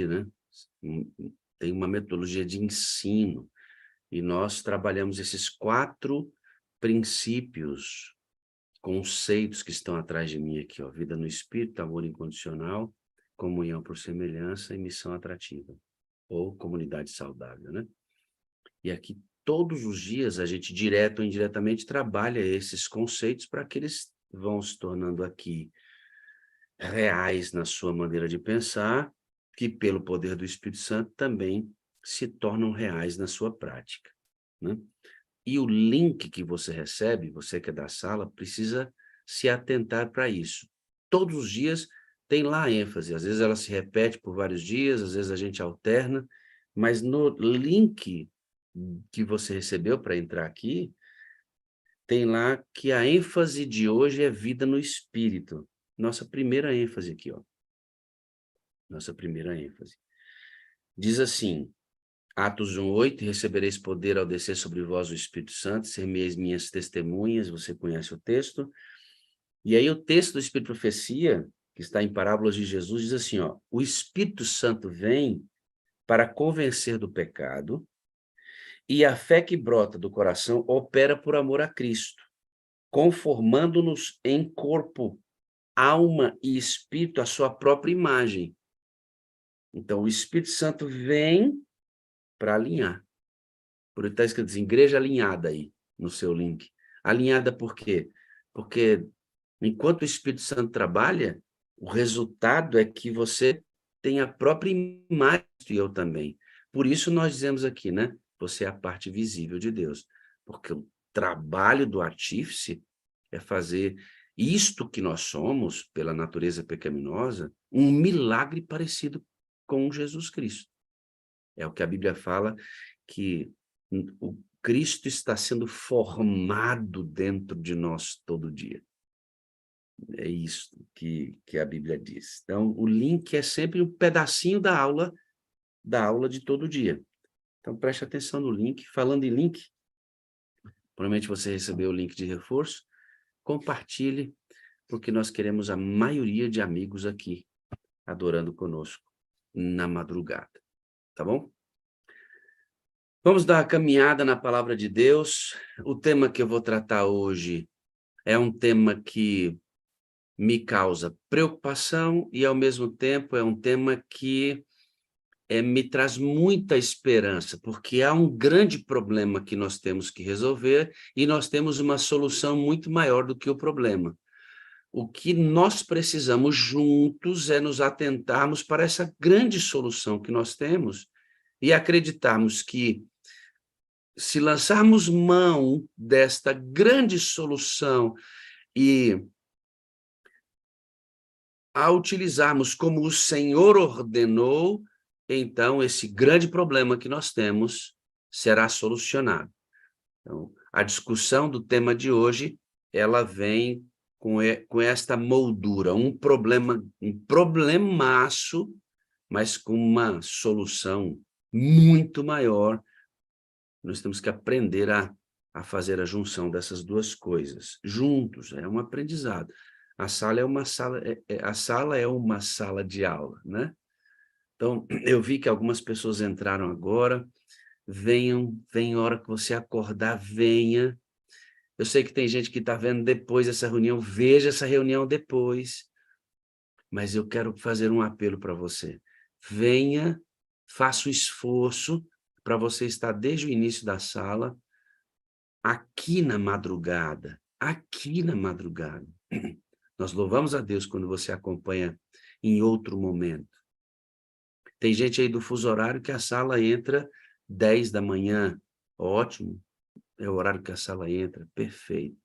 né? Tem uma metodologia de ensino, e nós trabalhamos esses 4 princípios, conceitos que estão atrás de mim aqui, ó: vida no espírito, amor incondicional, comunhão por semelhança e missão atrativa, ou comunidade saudável, né? E aqui todos os dias a gente, direto ou indiretamente, trabalha esses conceitos para que eles vão se tornando aqui reais na sua maneira de pensar, que pelo poder do Espírito Santo também se tornam reais na sua prática, né? E o link que você recebe, você que é da sala, precisa se atentar para isso. Todos os dias tem lá a ênfase, às vezes ela se repete por vários dias, às vezes a gente alterna, mas no link que você recebeu para entrar aqui, tem lá que a ênfase de hoje é vida no espírito. Nossa primeira ênfase aqui, ó. Nossa primeira ênfase. Diz assim, Atos 1:8: recebereis poder ao descer sobre vós o Espírito Santo, ser-me-eis minhas testemunhas. Você conhece o texto? E aí o texto do Espírito de Profecia, que está em Parábolas de Jesus, diz assim, ó: o Espírito Santo vem para convencer do pecado, e a fé que brota do coração opera por amor a Cristo, conformando-nos em corpo, alma e espírito à sua própria imagem. Então o Espírito Santo vem para alinhar. Por isso está escrito assim, igreja alinhada aí, no seu link. Alinhada por quê? Porque enquanto o Espírito Santo trabalha, o resultado é que você tem a própria imagem, e eu também. Por isso nós dizemos aqui, né? Você é a parte visível de Deus. Porque o trabalho do artífice é fazer isto que nós somos, pela natureza pecaminosa, um milagre parecido com Jesus Cristo. É o que a Bíblia fala, que o Cristo está sendo formado dentro de nós todo dia. É isso que a Bíblia diz. Então, o link é sempre um pedacinho da aula de todo dia. Então, preste atenção no link. Falando em link, provavelmente você recebeu o link de reforço, compartilhe, porque nós queremos a maioria de amigos aqui, adorando conosco na madrugada, tá bom? Vamos dar uma caminhada na palavra de Deus. O tema que eu vou tratar hoje é um tema que me causa preocupação e, ao mesmo tempo, é um tema que me traz muita esperança, porque há um grande problema que nós temos que resolver e nós temos uma solução muito maior do que o problema. O que nós precisamos juntos é nos atentarmos para essa grande solução que nós temos e acreditarmos que, se lançarmos mão desta grande solução e a utilizarmos como o Senhor ordenou, então esse grande problema que nós temos será solucionado. Então, a discussão do tema de hoje, ela vem com esta moldura, um problemaço, mas com uma solução muito maior. Nós temos que aprender a fazer a junção dessas duas coisas, juntos, é um aprendizado. A sala é uma sala, a sala é uma sala de aula, né? Então, eu vi que algumas pessoas entraram agora, venham a hora que você acordar, venha. Eu sei que tem gente que está vendo depois essa reunião, veja essa reunião depois, mas eu quero fazer um apelo para você. Venha, faça o esforço para você estar desde o início da sala, aqui na madrugada, aqui na madrugada. Nós louvamos a Deus quando você acompanha em outro momento. Tem gente aí do fuso horário que a sala entra 10 da manhã, ótimo, é o horário que a sala entra, perfeito.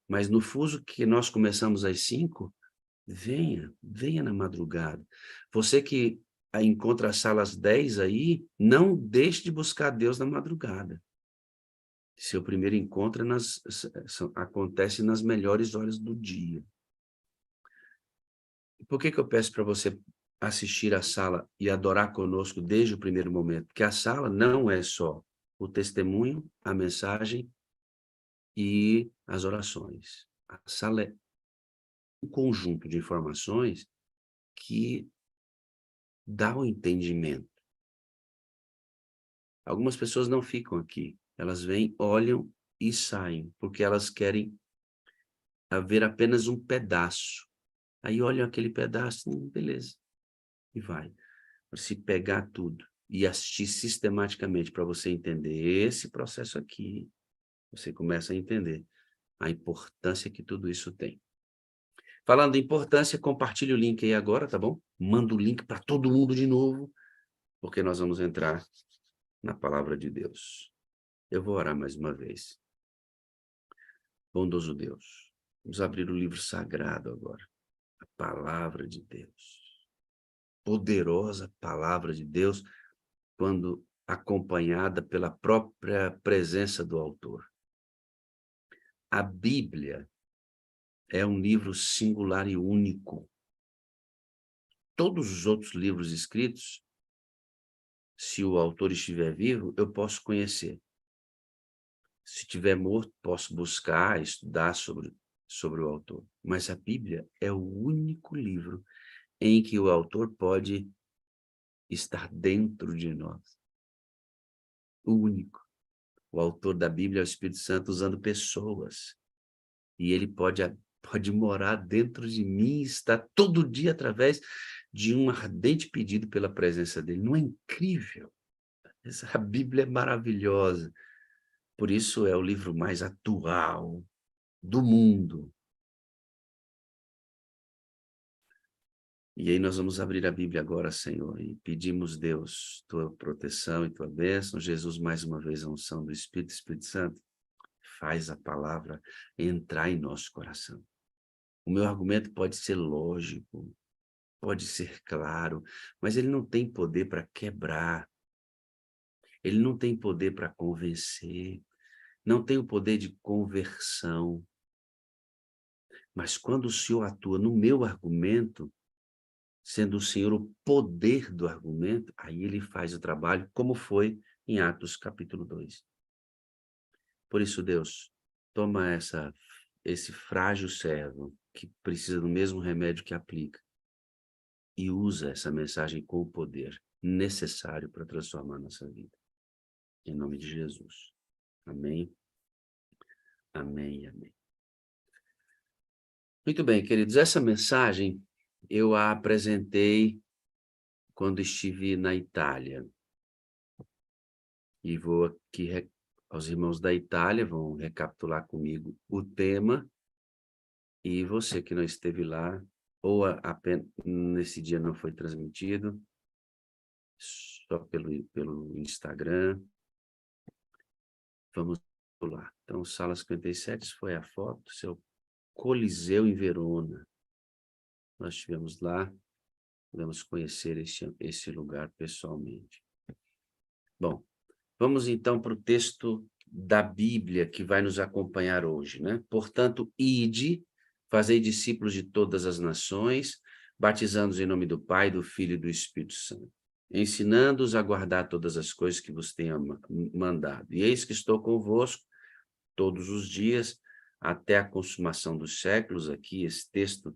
Mas no fuso que nós começamos às 5, venha na madrugada. Você que encontra a sala às 10 aí, não deixe de buscar Deus na madrugada. Seu primeiro encontro acontece nas melhores horas do dia. Por que eu peço para você assistir à sala e adorar conosco desde o primeiro momento? Porque a sala não é só o testemunho, a mensagem e as orações. A sala é um conjunto de informações que dá o entendimento. Algumas pessoas não ficam aqui. Elas vêm, olham e saem, porque elas querem ver apenas um pedaço. Aí olham aquele pedaço, beleza, e vai. Se pegar tudo e assistir sistematicamente para você entender esse processo aqui, você começa a entender a importância que tudo isso tem. Falando em importância, compartilhe o link aí agora, tá bom? Manda o link para todo mundo de novo, porque nós vamos entrar na palavra de Deus. Eu vou orar mais uma vez. Bondoso Deus, vamos abrir o livro sagrado agora, a palavra de Deus. Poderosa palavra de Deus, quando acompanhada pela própria presença do autor. A Bíblia é um livro singular e único. Todos os outros livros escritos, se o autor estiver vivo, eu posso conhecer. Se estiver morto, posso buscar, estudar sobre o autor. Mas a Bíblia é o único livro em que o autor pode estar dentro de nós. O único. O autor da Bíblia é o Espírito Santo usando pessoas. E ele pode morar dentro de mim, está todo dia através de um ardente pedido pela presença dele. Não é incrível? A Bíblia é maravilhosa. Por isso é o livro mais atual do mundo. E aí nós vamos abrir a Bíblia agora, Senhor, e pedimos, Deus, tua proteção e tua bênção. Jesus, mais uma vez, a unção do Espírito Santo, faz a palavra entrar em nosso coração. O meu argumento pode ser lógico, pode ser claro, mas ele não tem poder para quebrar. Ele não tem poder para convencer, não tem o poder de conversão. Mas quando o Senhor atua no meu argumento, sendo o Senhor o poder do argumento, aí ele faz o trabalho, como foi em Atos capítulo 2. Por isso, Deus, toma esse frágil servo, que precisa do mesmo remédio que aplica, e usa essa mensagem com o poder necessário para transformar nossa vida. Em nome de Jesus. Amém. Amém e amém. Muito bem, queridos, essa mensagem eu a apresentei quando estive na Itália. E vou aqui, aos irmãos da Itália, vão recapitular comigo o tema. E você que não esteve lá, ou apenas nesse dia não foi transmitido, só pelo Instagram, vamos lá. Então, Sala 57 foi a foto, seu Coliseu em Verona. Nós estivemos lá, podemos conhecer esse lugar pessoalmente. Bom, vamos então para o texto da Bíblia que vai nos acompanhar hoje, né? Portanto, ide, fazei discípulos de todas as nações, batizando-os em nome do Pai, do Filho e do Espírito Santo, ensinando-os a guardar todas as coisas que vos tenho mandado. E eis que estou convosco todos os dias, até a consumação dos séculos. Aqui, esse texto,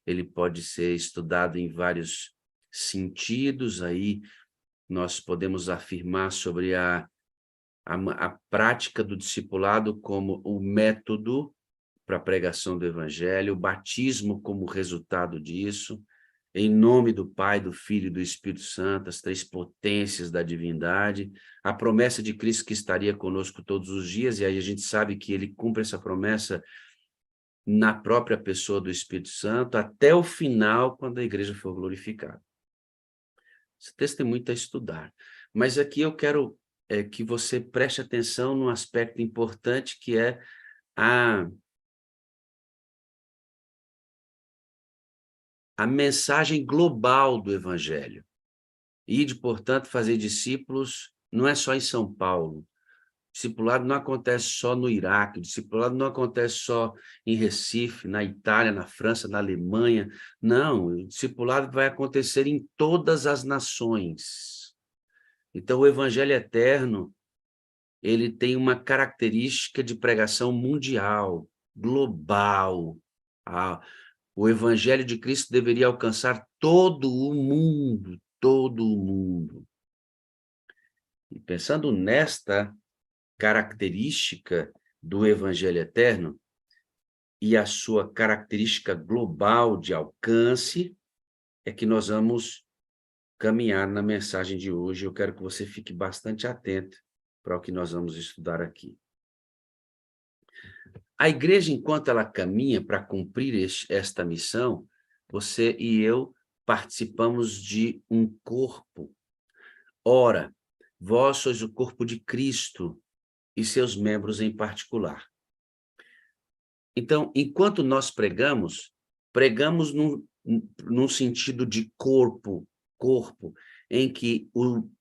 ele pode ser estudado em vários sentidos. Aí nós podemos afirmar sobre a prática do discipulado como o método para a pregação do evangelho, o batismo como resultado disso, em nome do Pai, do Filho e do Espírito Santo, as três potências da divindade, a promessa de Cristo que estaria conosco todos os dias, e aí a gente sabe que ele cumpre essa promessa na própria pessoa do Espírito Santo, até o final, quando a igreja for glorificada. Esse texto tem muito a estudar, mas aqui eu quero que você preste atenção num aspecto importante, que é a mensagem global do Evangelho. Ide, portanto, fazer discípulos, não é só em São Paulo. Discipulado não acontece só no Iraque, discipulado não acontece só em Recife, na Itália, na França, na Alemanha. Não, o discipulado vai acontecer em todas as nações. Então, o Evangelho eterno, ele tem uma característica de pregação mundial, global. O Evangelho de Cristo deveria alcançar todo o mundo, todo o mundo. E pensando nesta característica do Evangelho eterno e a sua característica global de alcance, é que nós vamos caminhar na mensagem de hoje. Eu quero que você fique bastante atento para o que nós vamos estudar aqui. A igreja, enquanto ela caminha para cumprir esta missão, você e eu participamos de um corpo. Ora, vós sois o corpo de Cristo e seus membros em particular. Então, enquanto nós pregamos num sentido de corpo, em que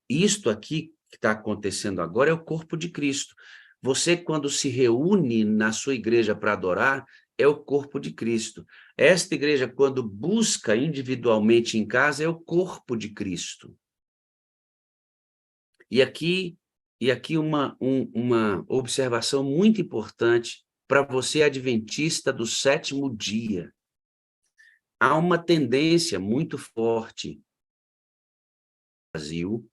isto aqui que está acontecendo agora é o corpo de Cristo. Você, quando se reúne na sua igreja para adorar, é o corpo de Cristo. Esta igreja, quando busca individualmente em casa, é o corpo de Cristo. E aqui uma observação muito importante para você, adventista do sétimo dia. Há uma tendência muito forte no Brasil,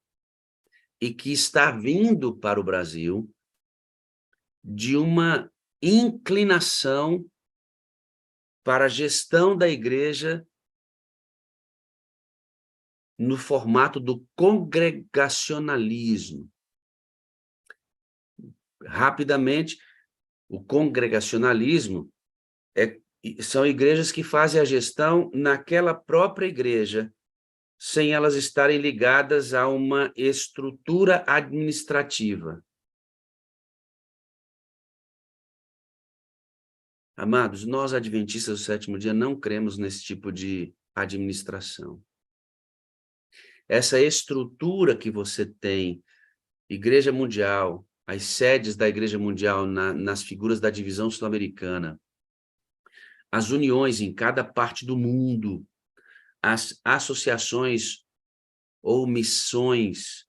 e que está vindo para o Brasil, de uma inclinação para a gestão da igreja no formato do congregacionalismo. Rapidamente, o congregacionalismo são igrejas que fazem a gestão naquela própria igreja, sem elas estarem ligadas a uma estrutura administrativa. Amados, nós adventistas do sétimo dia não cremos nesse tipo de administração. Essa estrutura que você tem, Igreja Mundial, as sedes da Igreja Mundial nas figuras da divisão sul-americana, as uniões em cada parte do mundo, as associações ou missões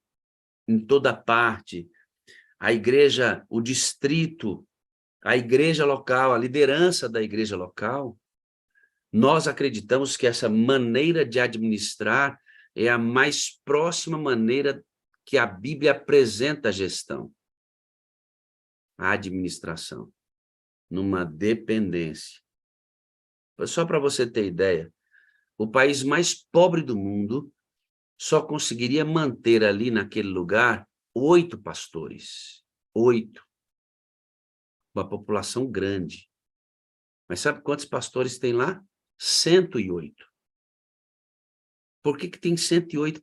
em toda parte, a igreja, o distrito, a igreja local, a liderança da igreja local, nós acreditamos que essa maneira de administrar é a mais próxima maneira que a Bíblia apresenta a gestão, a administração, numa dependência. Só para você ter ideia, o país mais pobre do mundo só conseguiria manter ali naquele lugar 8 pastores. 8. Uma população grande. Mas sabe quantos pastores tem lá? 108. Por que tem 108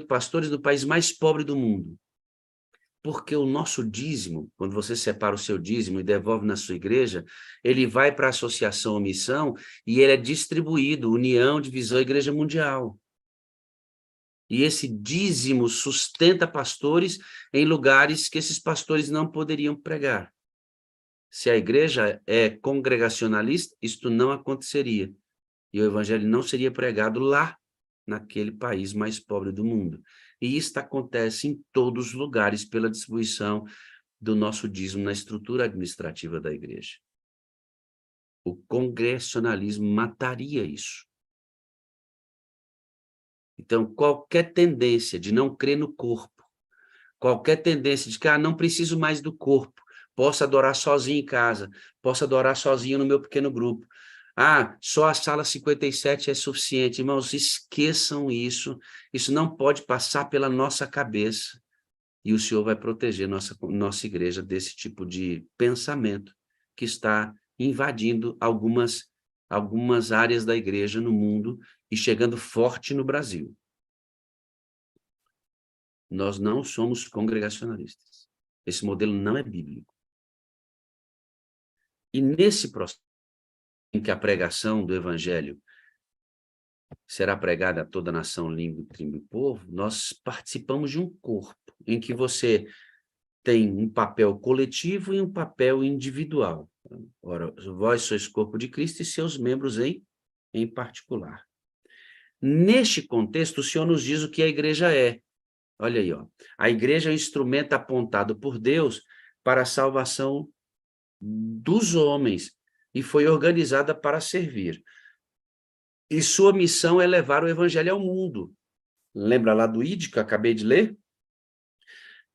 pastores no país mais pobre do mundo? Porque o nosso dízimo, quando você separa o seu dízimo e devolve na sua igreja, ele vai para a associação ou missão e ele é distribuído, União, Divisão, Igreja Mundial. E esse dízimo sustenta pastores em lugares que esses pastores não poderiam pregar. Se a igreja é congregacionalista, isto não aconteceria. E o evangelho não seria pregado lá, naquele país mais pobre do mundo. E isso acontece em todos os lugares pela distribuição do nosso dízimo na estrutura administrativa da igreja. O congregacionalismo mataria isso. Então, qualquer tendência de não crer no corpo, qualquer tendência de que não preciso mais do corpo, posso adorar sozinho em casa, posso adorar sozinho no meu pequeno grupo, só a sala 57 é suficiente. Irmãos, esqueçam isso. Isso não pode passar pela nossa cabeça. E o Senhor vai proteger nossa igreja desse tipo de pensamento que está invadindo algumas áreas da igreja no mundo e chegando forte no Brasil. Nós não somos congregacionalistas. Esse modelo não é bíblico. E nesse processo em que a pregação do evangelho será pregada a toda nação, língua, tribo e povo, nós participamos de um corpo em que você tem um papel coletivo e um papel individual. Ora, vós sois corpo de Cristo e seus membros em particular. Neste contexto, o Senhor nos diz o que a igreja é. Olha aí, ó. A igreja é um instrumento apontado por Deus para a salvação dos homens e foi organizada para servir. E sua missão é levar o evangelho ao mundo. Lembra lá do Ide que eu acabei de ler?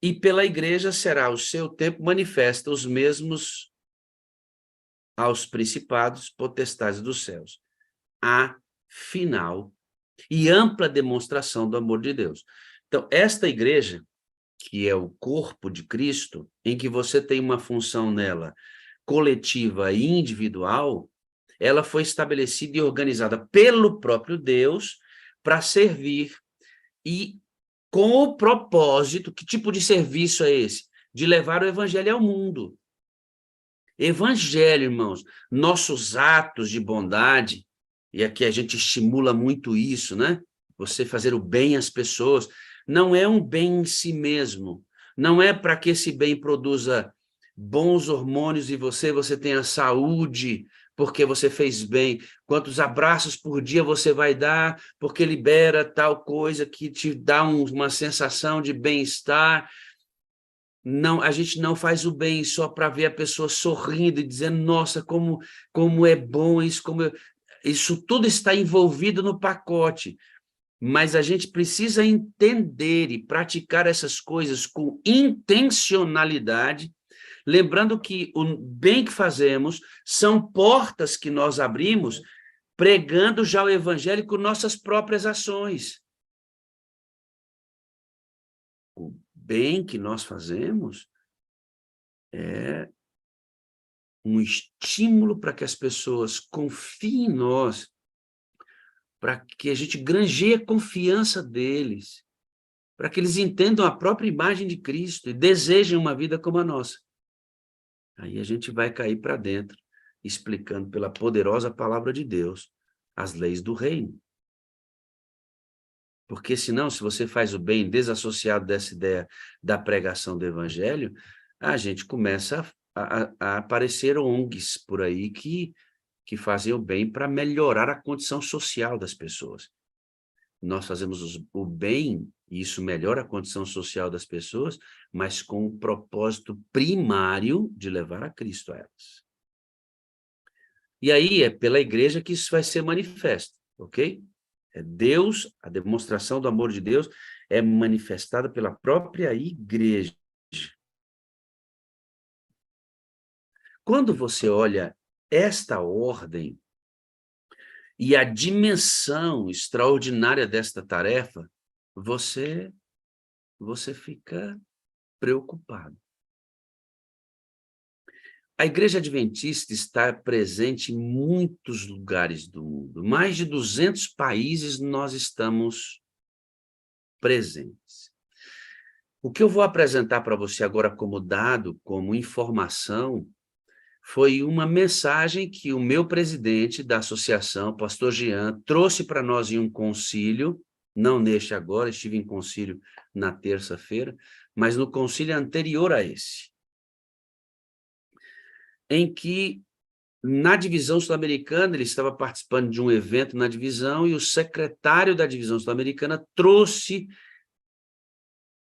E pela igreja será o seu tempo manifesta os mesmos aos principados, potestades dos céus. A final e ampla demonstração do amor de Deus. Então, esta igreja, que é o corpo de Cristo, em que você tem uma função nela coletiva e individual, ela foi estabelecida e organizada pelo próprio Deus para servir e com o propósito, que tipo de serviço é esse? De levar o evangelho ao mundo. Evangelho, irmãos, nossos atos de bondade, e aqui a gente estimula muito isso, né? Você fazer o bem às pessoas, não é um bem em si mesmo, não é para que esse bem produza bons hormônios em você, você tenha saúde, porque você fez bem. Quantos abraços por dia você vai dar, porque libera tal coisa que te dá uma sensação de bem-estar. Não, a gente não faz o bem só para ver a pessoa sorrindo e dizendo, nossa, como é bom isso, isso tudo está envolvido no pacote, mas a gente precisa entender e praticar essas coisas com intencionalidade, lembrando que o bem que fazemos são portas que nós abrimos, pregando já o evangelho com nossas próprias ações. O bem que nós fazemos é um estímulo para que as pessoas confiem em nós, para que a gente granjeie a confiança deles, para que eles entendam a própria imagem de Cristo e desejem uma vida como a nossa. Aí a gente vai cair para dentro, explicando pela poderosa palavra de Deus as leis do reino. Porque senão, se você faz o bem desassociado dessa ideia da pregação do evangelho, a gente começa a aparecer ONGs por aí que fazem o bem para melhorar a condição social das pessoas. Nós fazemos o bem, e isso melhora a condição social das pessoas, mas com o propósito primário de levar a Cristo a elas. E aí é pela igreja que isso vai ser manifesto, ok? É Deus, a demonstração do amor de Deus é manifestada pela própria igreja. Quando você olha esta ordem e a dimensão extraordinária desta tarefa, você fica preocupado. A Igreja Adventista está presente em muitos lugares do mundo. Mais de 200 países nós estamos presentes. O que eu vou apresentar para você agora como dado, como informação, foi uma mensagem que o meu presidente da associação, pastor Jean, trouxe para nós em um concílio, não neste agora, estive em concílio na terça-feira, mas no concílio anterior a esse, em que, na divisão sul-americana, ele estava participando de um evento na divisão e o secretário da divisão sul-americana trouxe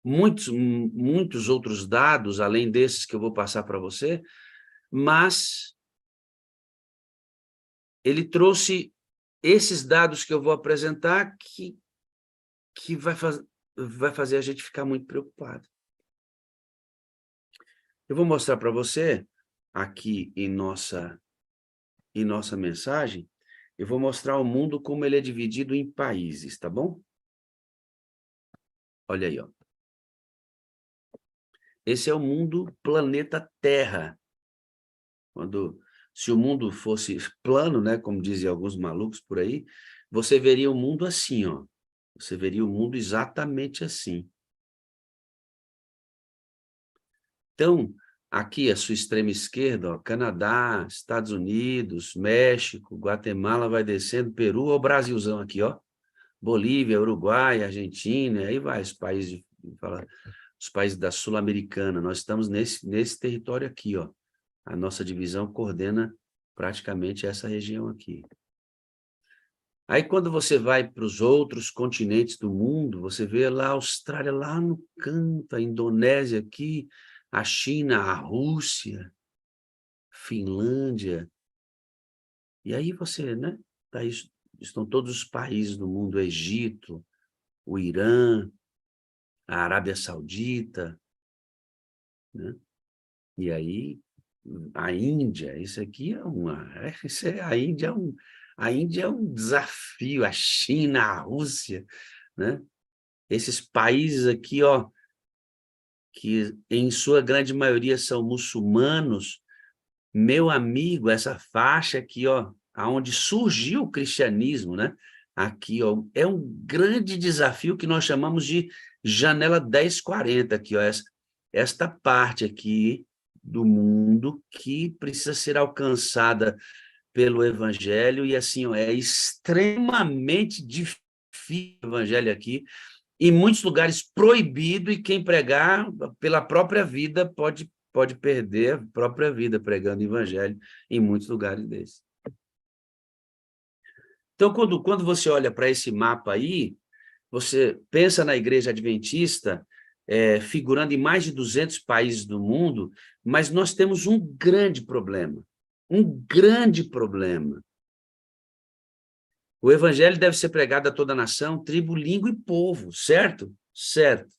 muitos outros dados, além desses que eu vou passar para você, mas ele trouxe esses dados que eu vou apresentar que vai fazer a gente ficar muito preocupado. Eu vou mostrar para você, aqui em nossa mensagem, eu vou mostrar o mundo como ele é dividido em países, tá bom? Olha aí, ó. Esse é o mundo planeta Terra. Se o mundo fosse plano, né, como dizem alguns malucos por aí, você veria o mundo assim, ó. Você veria o mundo exatamente assim. Então, aqui a sua extrema esquerda, ó, Canadá, Estados Unidos, México, Guatemala vai descendo, Peru, ó, o Brasilzão aqui, ó. Bolívia, Uruguai, Argentina, aí vai os países, os países da Sul-Americana. Nós estamos nesse território aqui, ó. A nossa divisão coordena praticamente essa região aqui. Aí, quando você vai para os outros continentes do mundo, você vê lá a Austrália, lá no canto, a Indonésia aqui, a China, a Rússia, Finlândia. E aí você, né? Daí estão todos os países do mundo, Egito, o Irã, a Arábia Saudita, né? E aí, a Índia, isso aqui é a Índia é um desafio, a China, a Rússia, né? Esses países aqui, ó, que em sua grande maioria são muçulmanos, meu amigo, essa faixa aqui, ó, aonde surgiu o cristianismo, né? Aqui, ó, é um grande desafio que nós chamamos de janela 1040 aqui, ó, esta parte aqui do mundo que precisa ser alcançada pelo evangelho e assim, ó, é extremamente difícil o evangelho aqui, em muitos lugares proibido, e quem pregar pela própria vida pode perder a própria vida pregando o evangelho em muitos lugares desses. Então, quando você olha para esse mapa aí, você pensa na Igreja Adventista, figurando em mais de 200 países do mundo, mas nós temos um grande problema. Um grande problema. O evangelho deve ser pregado a toda a nação, tribo, língua e povo, certo? Certo.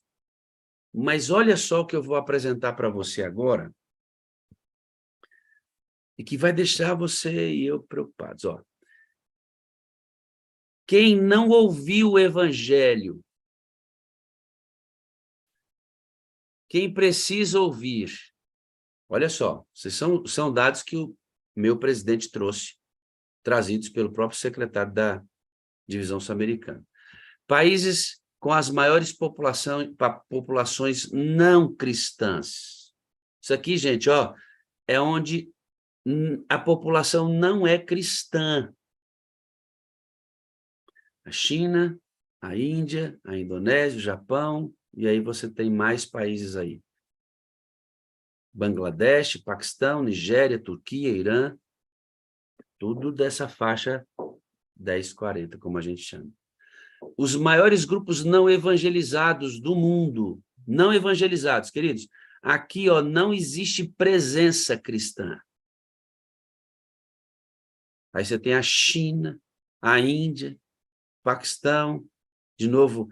Mas olha só o que eu vou apresentar para você agora, e que vai deixar você e eu preocupados. Ó. Quem não ouviu o evangelho, quem precisa ouvir, olha só, são dados que o meu presidente trouxe, trazidos pelo próprio secretário da Divisão Sul-Americana. Países com as maiores populações não cristãs. Isso aqui, gente, ó, é onde a população não é cristã. A China, a Índia, a Indonésia, o Japão, e aí você tem mais países aí. Bangladesh, Paquistão, Nigéria, Turquia, Irã, tudo dessa faixa 1040, como a gente chama. Os maiores grupos não evangelizados do mundo, não evangelizados, queridos, aqui, ó, não existe presença cristã. Aí você tem a China, a Índia, Paquistão, de novo,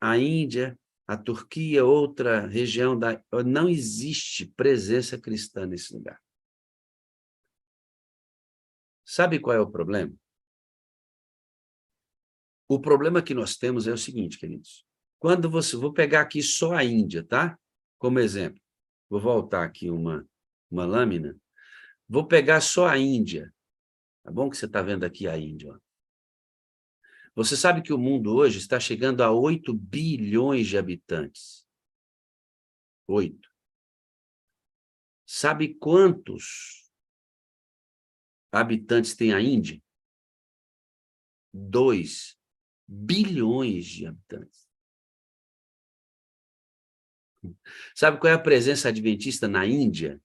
a Índia, a Turquia, outra região da... Não existe presença cristã nesse lugar. Sabe qual é o problema? O problema que nós temos é o seguinte, queridos. Quando você... Vou pegar aqui só a Índia, tá? Como exemplo. Vou voltar aqui uma lâmina. Vou pegar só a Índia. Tá bom que você está vendo aqui a Índia, ó. Você sabe que o mundo hoje está chegando a 8 bilhões de habitantes. 8. Sabe quantos habitantes tem a Índia? 2 bilhões de habitantes. Sabe qual é a presença adventista na Índia?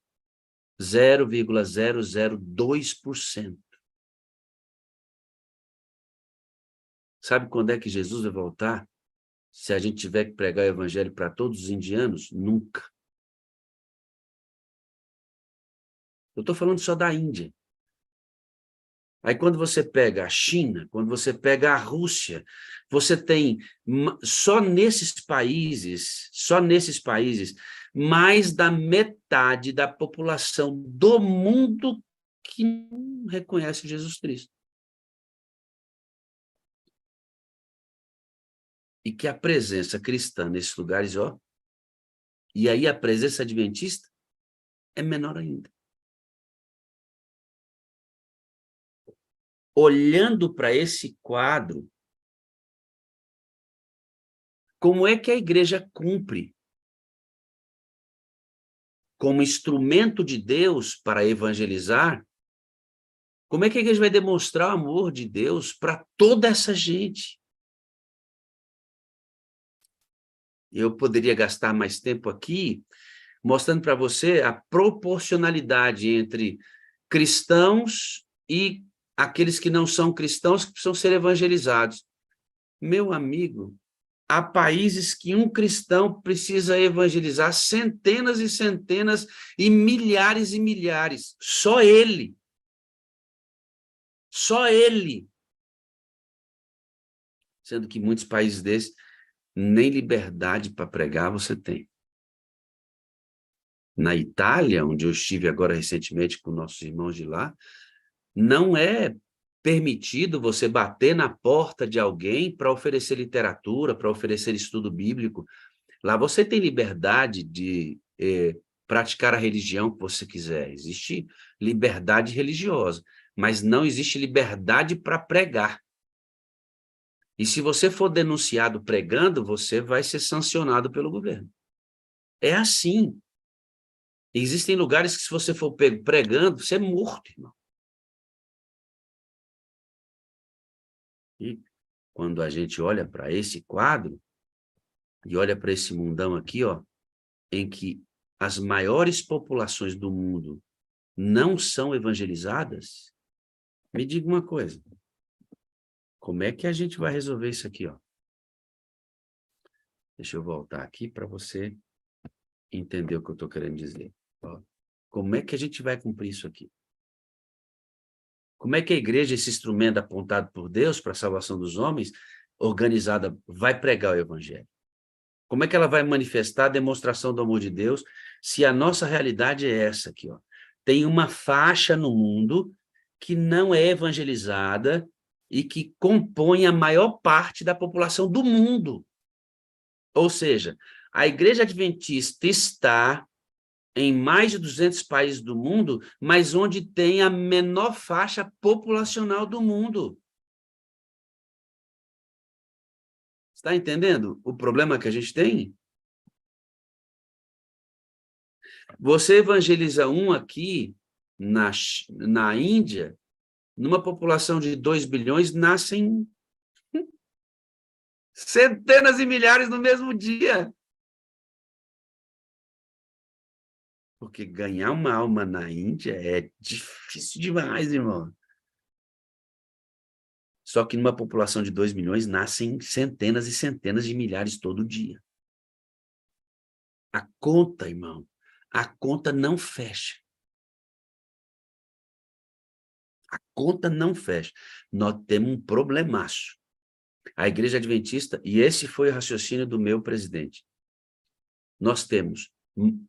0,002%. Sabe quando é que Jesus vai voltar? Se a gente tiver que pregar o evangelho para todos os indianos? Nunca. Eu estou falando só da Índia. Aí quando você pega a China, quando você pega a Rússia, você tem só nesses países, mais da metade da população do mundo que não reconhece Jesus Cristo. E que a presença cristã nesses lugares, ó, e aí a presença adventista é menor ainda. Olhando para esse quadro, como é que a igreja cumpre como instrumento de Deus para evangelizar? Como é que a igreja vai demonstrar o amor de Deus para toda essa gente? Eu poderia gastar mais tempo aqui mostrando para você a proporcionalidade entre cristãos e aqueles que não são cristãos que precisam ser evangelizados. Meu amigo, há países que um cristão precisa evangelizar centenas e centenas e milhares. Só ele. Só ele. Sendo que muitos países desses nem liberdade para pregar você tem. Na Itália, onde eu estive agora recentemente com nossos irmãos de lá, não é permitido você bater na porta de alguém para oferecer literatura, para oferecer estudo bíblico. Lá você tem liberdade de praticar a religião que você quiser. Existe liberdade religiosa, mas não existe liberdade para pregar. E se você for denunciado pregando, você vai ser sancionado pelo governo. É assim. Existem lugares que, se você for pego pregando, você é morto, irmão. E quando a gente olha para esse quadro, e olha para esse mundão aqui, ó, em que as maiores populações do mundo não são evangelizadas, me diga uma coisa, como é que a gente vai resolver isso aqui, ó? Deixa eu voltar aqui para você entender o que eu estou querendo dizer. Ó, como é que a gente vai cumprir isso aqui? Como é que a igreja, esse instrumento apontado por Deus para a salvação dos homens, organizada, vai pregar o evangelho? Como é que ela vai manifestar a demonstração do amor de Deus se a nossa realidade é essa aqui, ó? Tem uma faixa no mundo que não é evangelizada e que compõe a maior parte da população do mundo. Ou seja, a Igreja Adventista está em mais de 200 países do mundo, mas onde tem a menor faixa populacional do mundo. Está entendendo o problema que a gente tem? Você evangeliza um aqui na Índia, numa população de 2 bilhões, nascem centenas e milhares no mesmo dia. Porque ganhar uma alma na Índia é difícil demais, irmão. Só que numa população de 2 milhões, nascem centenas e centenas de milhares todo dia. A conta, irmão, a conta não fecha. A conta não fecha. Nós temos um problemaço. A Igreja Adventista, e esse foi o raciocínio do meu presidente, nós temos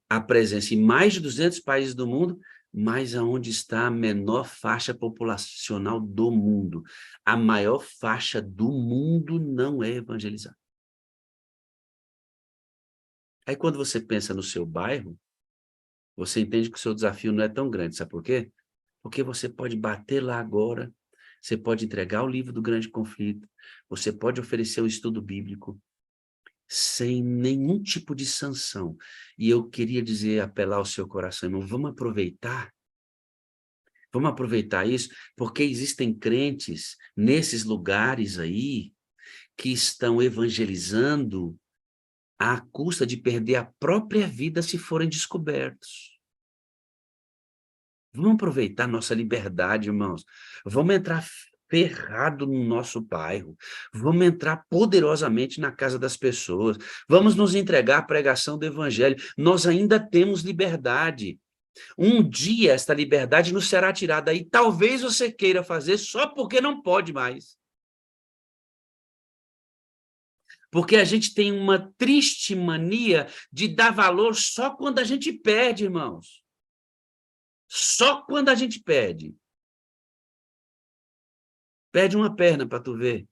a presença em mais de 200 países do mundo, mas aonde está a menor faixa populacional do mundo. A maior faixa do mundo não é evangelizada. Aí, quando você pensa no seu bairro, você entende que o seu desafio não é tão grande. Sabe por quê? Porque você pode bater lá agora, você pode entregar o livro do grande conflito, você pode oferecer o estudo bíblico, sem nenhum tipo de sanção. E eu queria dizer, apelar ao seu coração, irmão, vamos aproveitar isso, porque existem crentes nesses lugares aí que estão evangelizando à custa de perder a própria vida se forem descobertos. Vamos aproveitar nossa liberdade, irmãos. Vamos entrar ferrado no nosso bairro. Vamos entrar poderosamente na casa das pessoas. Vamos nos entregar à pregação do evangelho. Nós ainda temos liberdade. Um dia esta liberdade nos será tirada e talvez você queira fazer só porque não pode mais. Porque a gente tem uma triste mania de dar valor só quando a gente perde, irmãos. Só quando a gente perde. Perde uma perna para tu ver.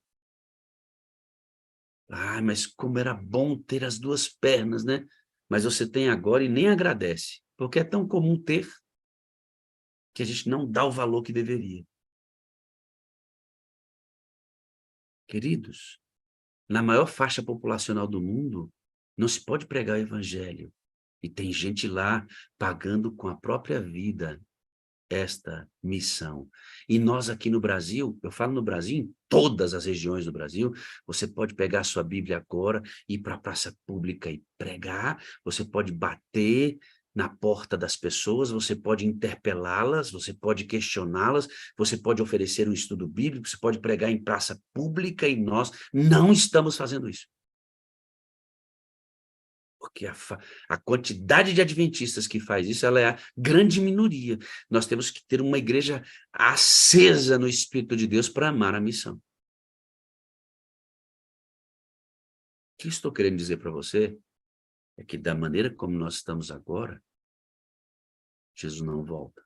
Ah, mas como era bom ter as duas pernas, né? Mas você tem agora e nem agradece, porque é tão comum ter que a gente não dá o valor que deveria. Queridos, na maior faixa populacional do mundo, não se pode pregar o evangelho. E tem gente lá pagando com a própria vida esta missão. E nós aqui no Brasil, eu falo no Brasil, em todas as regiões do Brasil, você pode pegar a sua Bíblia agora, ir para a praça pública e pregar, você pode bater na porta das pessoas, você pode interpelá-las, você pode questioná-las, você pode oferecer um estudo bíblico, você pode pregar em praça pública e nós não estamos fazendo isso. Porque a quantidade de adventistas que faz isso, ela é a grande minoria. Nós temos que ter uma igreja acesa no Espírito de Deus para amar a missão. que estou querendo dizer para você é que da maneira como nós estamos agora, Jesus não volta.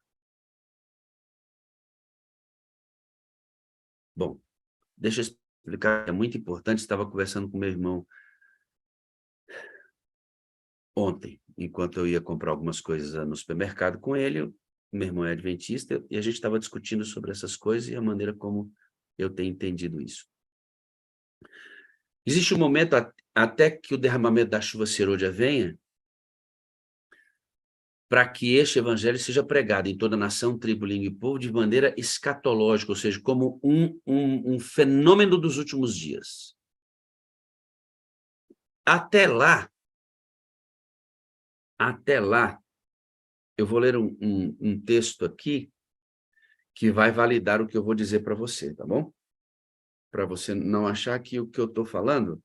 Bom, deixa eu explicar, é muito importante, estava conversando com meu irmão ontem, enquanto eu ia comprar algumas coisas no supermercado com ele, meu irmão é adventista, e a gente estava discutindo sobre essas coisas e a maneira como eu tenho entendido isso. Existe um momento até que o derramamento da chuva serôdia venha, para que este evangelho seja pregado em toda nação, tribo, língua e povo de maneira escatológica, ou seja, como um fenômeno dos últimos dias. Até lá, eu vou ler um texto aqui que vai validar o que eu vou dizer para você, tá bom? Para você não achar que o que eu estou falando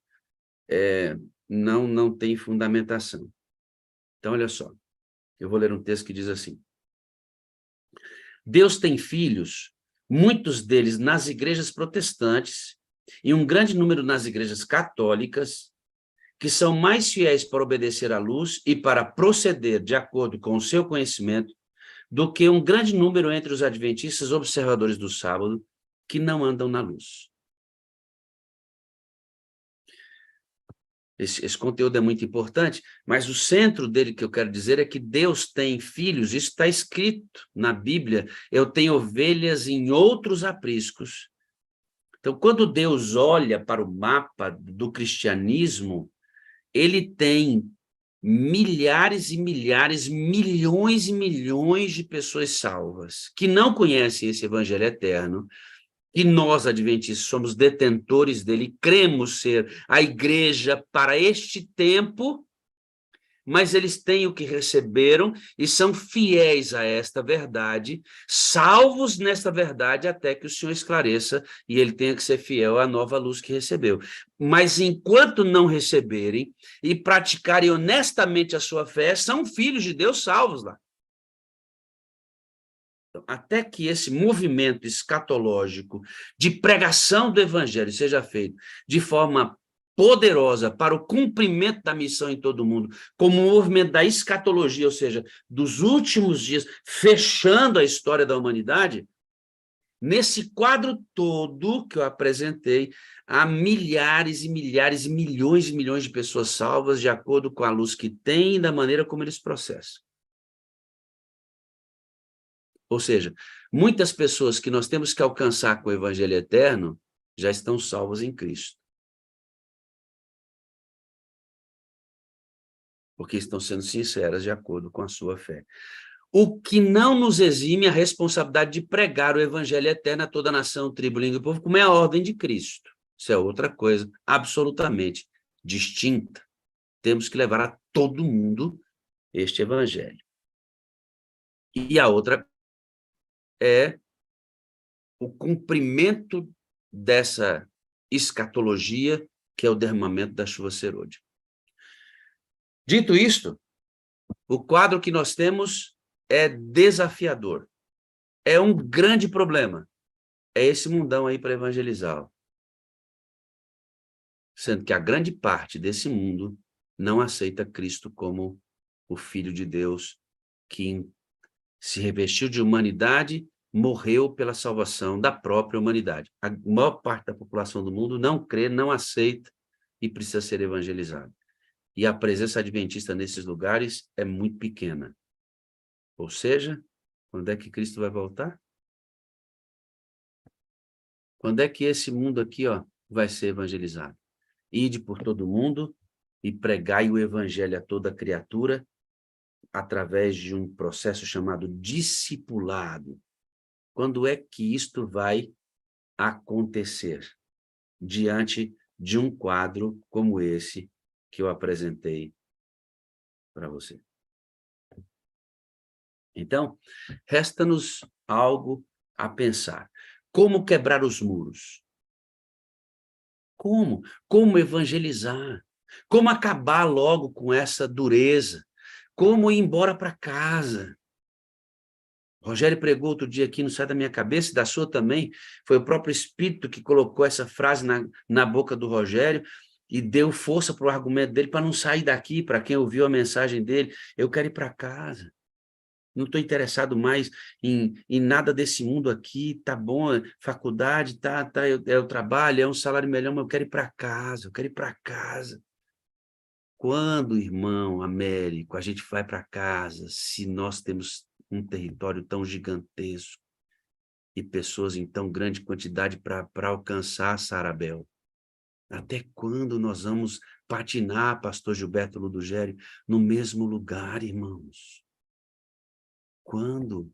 não tem fundamentação. Então, olha só, eu vou ler um texto que diz assim: Deus tem filhos, muitos deles nas igrejas protestantes e um grande número nas igrejas católicas, que são mais fiéis para obedecer à luz e para proceder de acordo com o seu conhecimento do que um grande número entre os adventistas observadores do sábado que não andam na luz. Esse conteúdo é muito importante, mas o centro dele que eu quero dizer é que Deus tem filhos, isso está escrito na Bíblia, eu tenho ovelhas em outros apriscos. Então, quando Deus olha para o mapa do cristianismo, ele tem milhares e milhares, milhões e milhões de pessoas salvas, que não conhecem esse evangelho eterno, e nós, adventistas, somos detentores dele, cremos ser a igreja para este tempo, mas eles têm o que receberam e são fiéis a esta verdade, salvos nesta verdade até que o Senhor esclareça e ele tenha que ser fiel à nova luz que recebeu. Mas enquanto não receberem e praticarem honestamente a sua fé, são filhos de Deus salvos lá. Até que esse movimento escatológico de pregação do evangelho seja feito de forma poderosa para o cumprimento da missão em todo o mundo, como um movimento da escatologia, ou seja, dos últimos dias, fechando a história da humanidade, nesse quadro todo que eu apresentei, há milhares e milhares e milhões de pessoas salvas de acordo com a luz que têm e da maneira como eles processam. Ou seja, muitas pessoas que nós temos que alcançar com o evangelho eterno já estão salvas em Cristo. Porque estão sendo sinceras de acordo com a sua fé. O que não nos exime a responsabilidade de pregar o evangelho eterno a toda nação, tribo, língua e povo, como é a ordem de Cristo. Isso é outra coisa absolutamente distinta. Temos que levar a todo mundo este evangelho. E a outra é o cumprimento dessa escatologia, que é o derramamento da chuva serôdia. Dito isto, o quadro que nós temos é desafiador. É um grande problema. É esse mundão aí para evangelizar. Sendo que a grande parte desse mundo não aceita Cristo como o Filho de Deus, que se revestiu de humanidade, morreu pela salvação da própria humanidade. A maior parte da população do mundo não crê, não aceita e precisa ser evangelizada. E a presença adventista nesses lugares é muito pequena. Ou seja, quando é que Cristo vai voltar? Quando é que esse mundo aqui, vai ser evangelizado? Ide por todo mundo e pregai o evangelho a toda criatura através de um processo chamado discipulado. Quando é que isto vai acontecer diante de um quadro como esse que eu apresentei para você? Então, resta-nos algo a pensar. Como quebrar os muros? Como? Como evangelizar? Como acabar logo com essa dureza? Como ir embora para casa? Rogério pregou outro dia aqui, não sai da minha cabeça, e da sua também. Foi o próprio Espírito que colocou essa frase na boca do Rogério. e deu força para o argumento dele para não sair daqui, para quem ouviu a mensagem dele. Eu quero ir para casa. Não estou interessado mais em nada desse mundo aqui, tá bom, faculdade, eu trabalho, é um salário melhor, mas eu quero ir para casa, eu quero ir para casa. Quando, irmão Américo, a gente vai para casa, se nós temos um território tão gigantesco e pessoas em tão grande quantidade para alcançar, Sarabel? Até quando nós vamos patinar, pastor Gilberto Ludogério, no mesmo lugar, irmãos? Quando?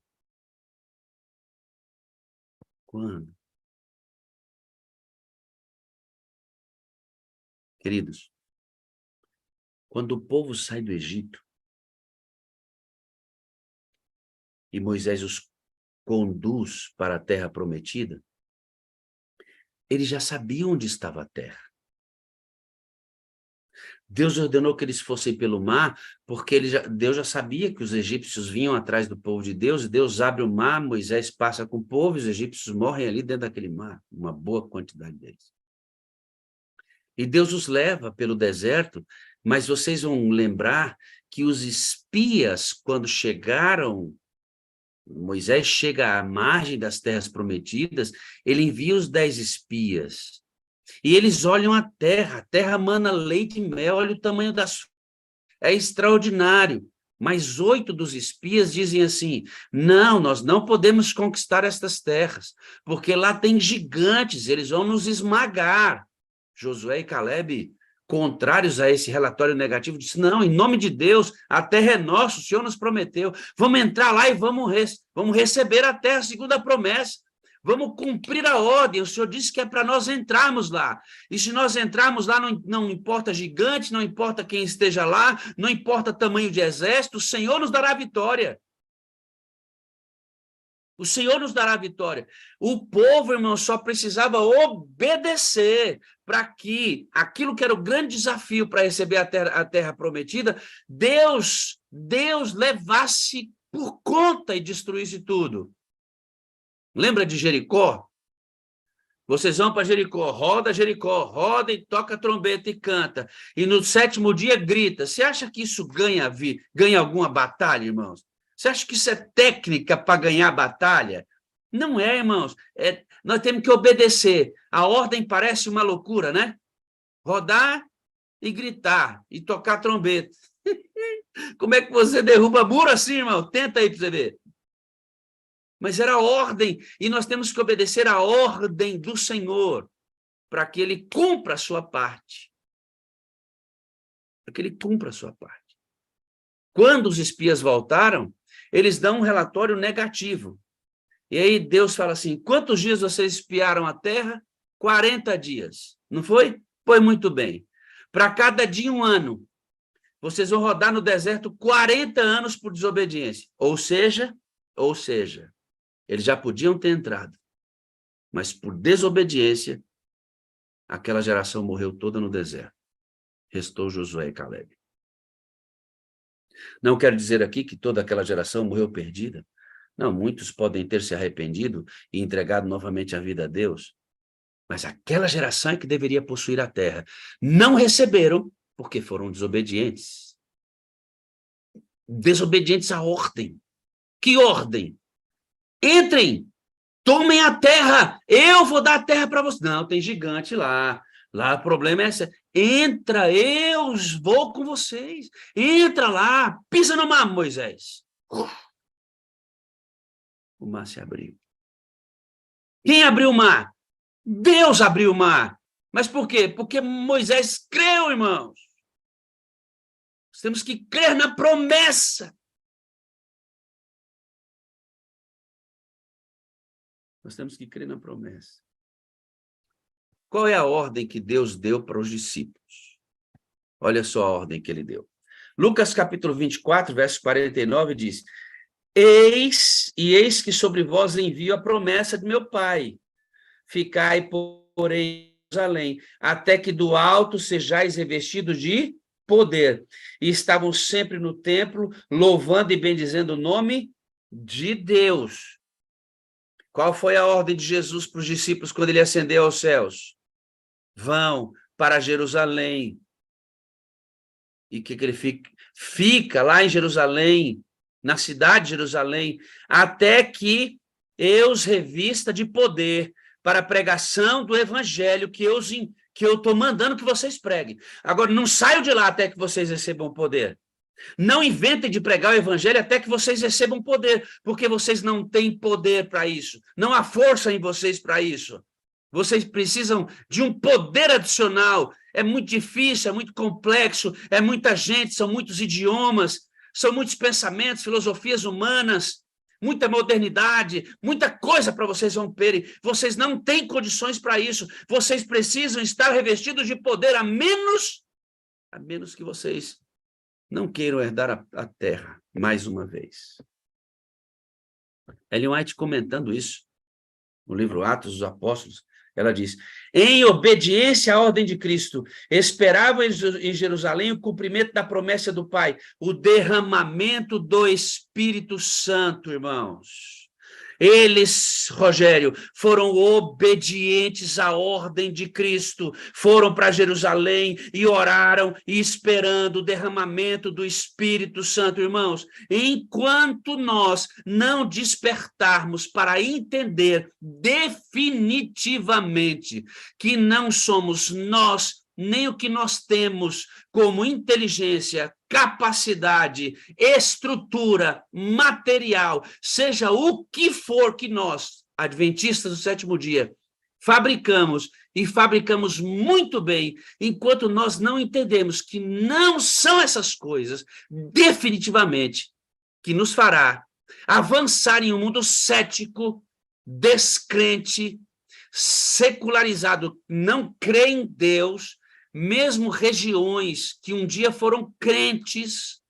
Quando? Queridos, quando o povo sai do Egito e Moisés os conduz para a terra prometida, eles já sabiam onde estava a terra. Deus ordenou que eles fossem pelo mar, porque Deus já sabia que os egípcios vinham atrás do povo de Deus, e Deus abre o mar, Moisés passa com o povo, e os egípcios morrem ali dentro daquele mar, uma boa quantidade deles. E Deus os leva pelo deserto, mas vocês vão lembrar que os espias, quando chegaram, Moisés chega à margem das terras prometidas, ele envia os 10 espias. E eles olham a terra mana leite e mel, olha o tamanho das... É extraordinário. Mas 8 dos espias dizem assim, não, nós não podemos conquistar estas terras, porque lá tem gigantes, eles vão nos esmagar. Josué e Caleb, contrários a esse relatório negativo, disse, não, em nome de Deus, a terra é nossa, o Senhor nos prometeu, vamos entrar lá e vamos receber a terra segundo a promessa, vamos cumprir a ordem, o Senhor disse que é para nós entrarmos lá, e se nós entrarmos lá, não importa gigante, não importa quem esteja lá, não importa tamanho de exército, o Senhor nos dará a vitória. O Senhor nos dará a vitória. O povo, irmão, só precisava obedecer para que aquilo que era o grande desafio para receber a terra prometida, Deus levasse por conta e destruísse tudo. Lembra de Jericó? Vocês vão para Jericó, roda e toca trombeta e canta. E no 7º dia grita. Você acha que isso ganha alguma batalha, irmãos? Você acha que isso é técnica para ganhar batalha? Não é, irmãos. Nós temos que obedecer. A ordem parece uma loucura, né? Rodar e gritar e tocar trombeta. Como é que você derruba muro assim, irmão? Tenta aí para você ver. Mas era a ordem, e nós temos que obedecer à ordem do Senhor, para que ele cumpra a sua parte. Para que ele cumpra a sua parte. Quando os espias voltaram, eles dão um relatório negativo. E aí Deus fala assim, quantos dias vocês espiaram a terra? 40 dias. Não foi? Pois muito bem. Para cada dia 1 ano. Vocês vão rodar no deserto 40 anos por desobediência. Ou seja, eles já podiam ter entrado, mas por desobediência, aquela geração morreu toda no deserto. Restou Josué e Caleb. Não quero dizer aqui que toda aquela geração morreu perdida. Não, muitos podem ter se arrependido e entregado novamente a vida a Deus. Mas aquela geração é que deveria possuir a terra. Não receberam porque foram desobedientes. Desobedientes à ordem. Que ordem? Entrem! Tomem a terra, eu vou dar a terra para vocês. Não, tem gigante lá. Lá o problema é esse. Entra, eu vou com vocês. Entra lá, pisa no mar, Moisés. O mar se abriu. Quem abriu o mar? Deus abriu o mar. Mas por quê? Porque Moisés creu, irmãos. Nós temos que crer na promessa. Nós temos que crer na promessa. Qual é a ordem que Deus deu para os discípulos? Olha só a ordem que ele deu. Lucas capítulo 24, verso 49 diz, eis que sobre vós envio a promessa de meu Pai. Ficai, porém, em Jerusalém, até que do alto sejais revestidos de poder. E estavam sempre no templo, louvando e bendizendo o nome de Deus. Qual foi a ordem de Jesus para os discípulos quando ele ascendeu aos céus? Vão, para Jerusalém. E que ele fica lá em Jerusalém, na cidade de Jerusalém, até que eu os revista de poder para a pregação do evangelho que eu estou mandando que vocês preguem. Agora, não saiam de lá até que vocês recebam poder. Não inventem de pregar o evangelho até que vocês recebam poder, porque vocês não têm poder para isso. Não há força em vocês para isso. Vocês precisam de um poder adicional. É muito difícil, é muito complexo, é muita gente, são muitos idiomas, são muitos pensamentos, filosofias humanas, muita modernidade, muita coisa para vocês romperem. Vocês não têm condições para isso. Vocês precisam estar revestidos de poder, a menos que vocês não queiram herdar a terra, mais uma vez. Ellen White comentando isso, no livro Atos dos Apóstolos, ela diz, em obediência à ordem de Cristo, esperavam em Jerusalém o cumprimento da promessa do Pai, o derramamento do Espírito Santo, irmãos. Eles, Rogério, foram obedientes à ordem de Cristo, foram para Jerusalém e oraram e esperando o derramamento do Espírito Santo, irmãos. Enquanto nós não despertarmos para entender definitivamente que não somos nós, nem o que nós temos como inteligência, capacidade, estrutura, material, seja o que for que nós, adventistas do sétimo dia, fabricamos e fabricamos muito bem, enquanto nós não entendemos que não são essas coisas, definitivamente, que nos fará avançar em um mundo cético, descrente, secularizado, não crê em Deus. Mesmo regiões que um dia foram crentes,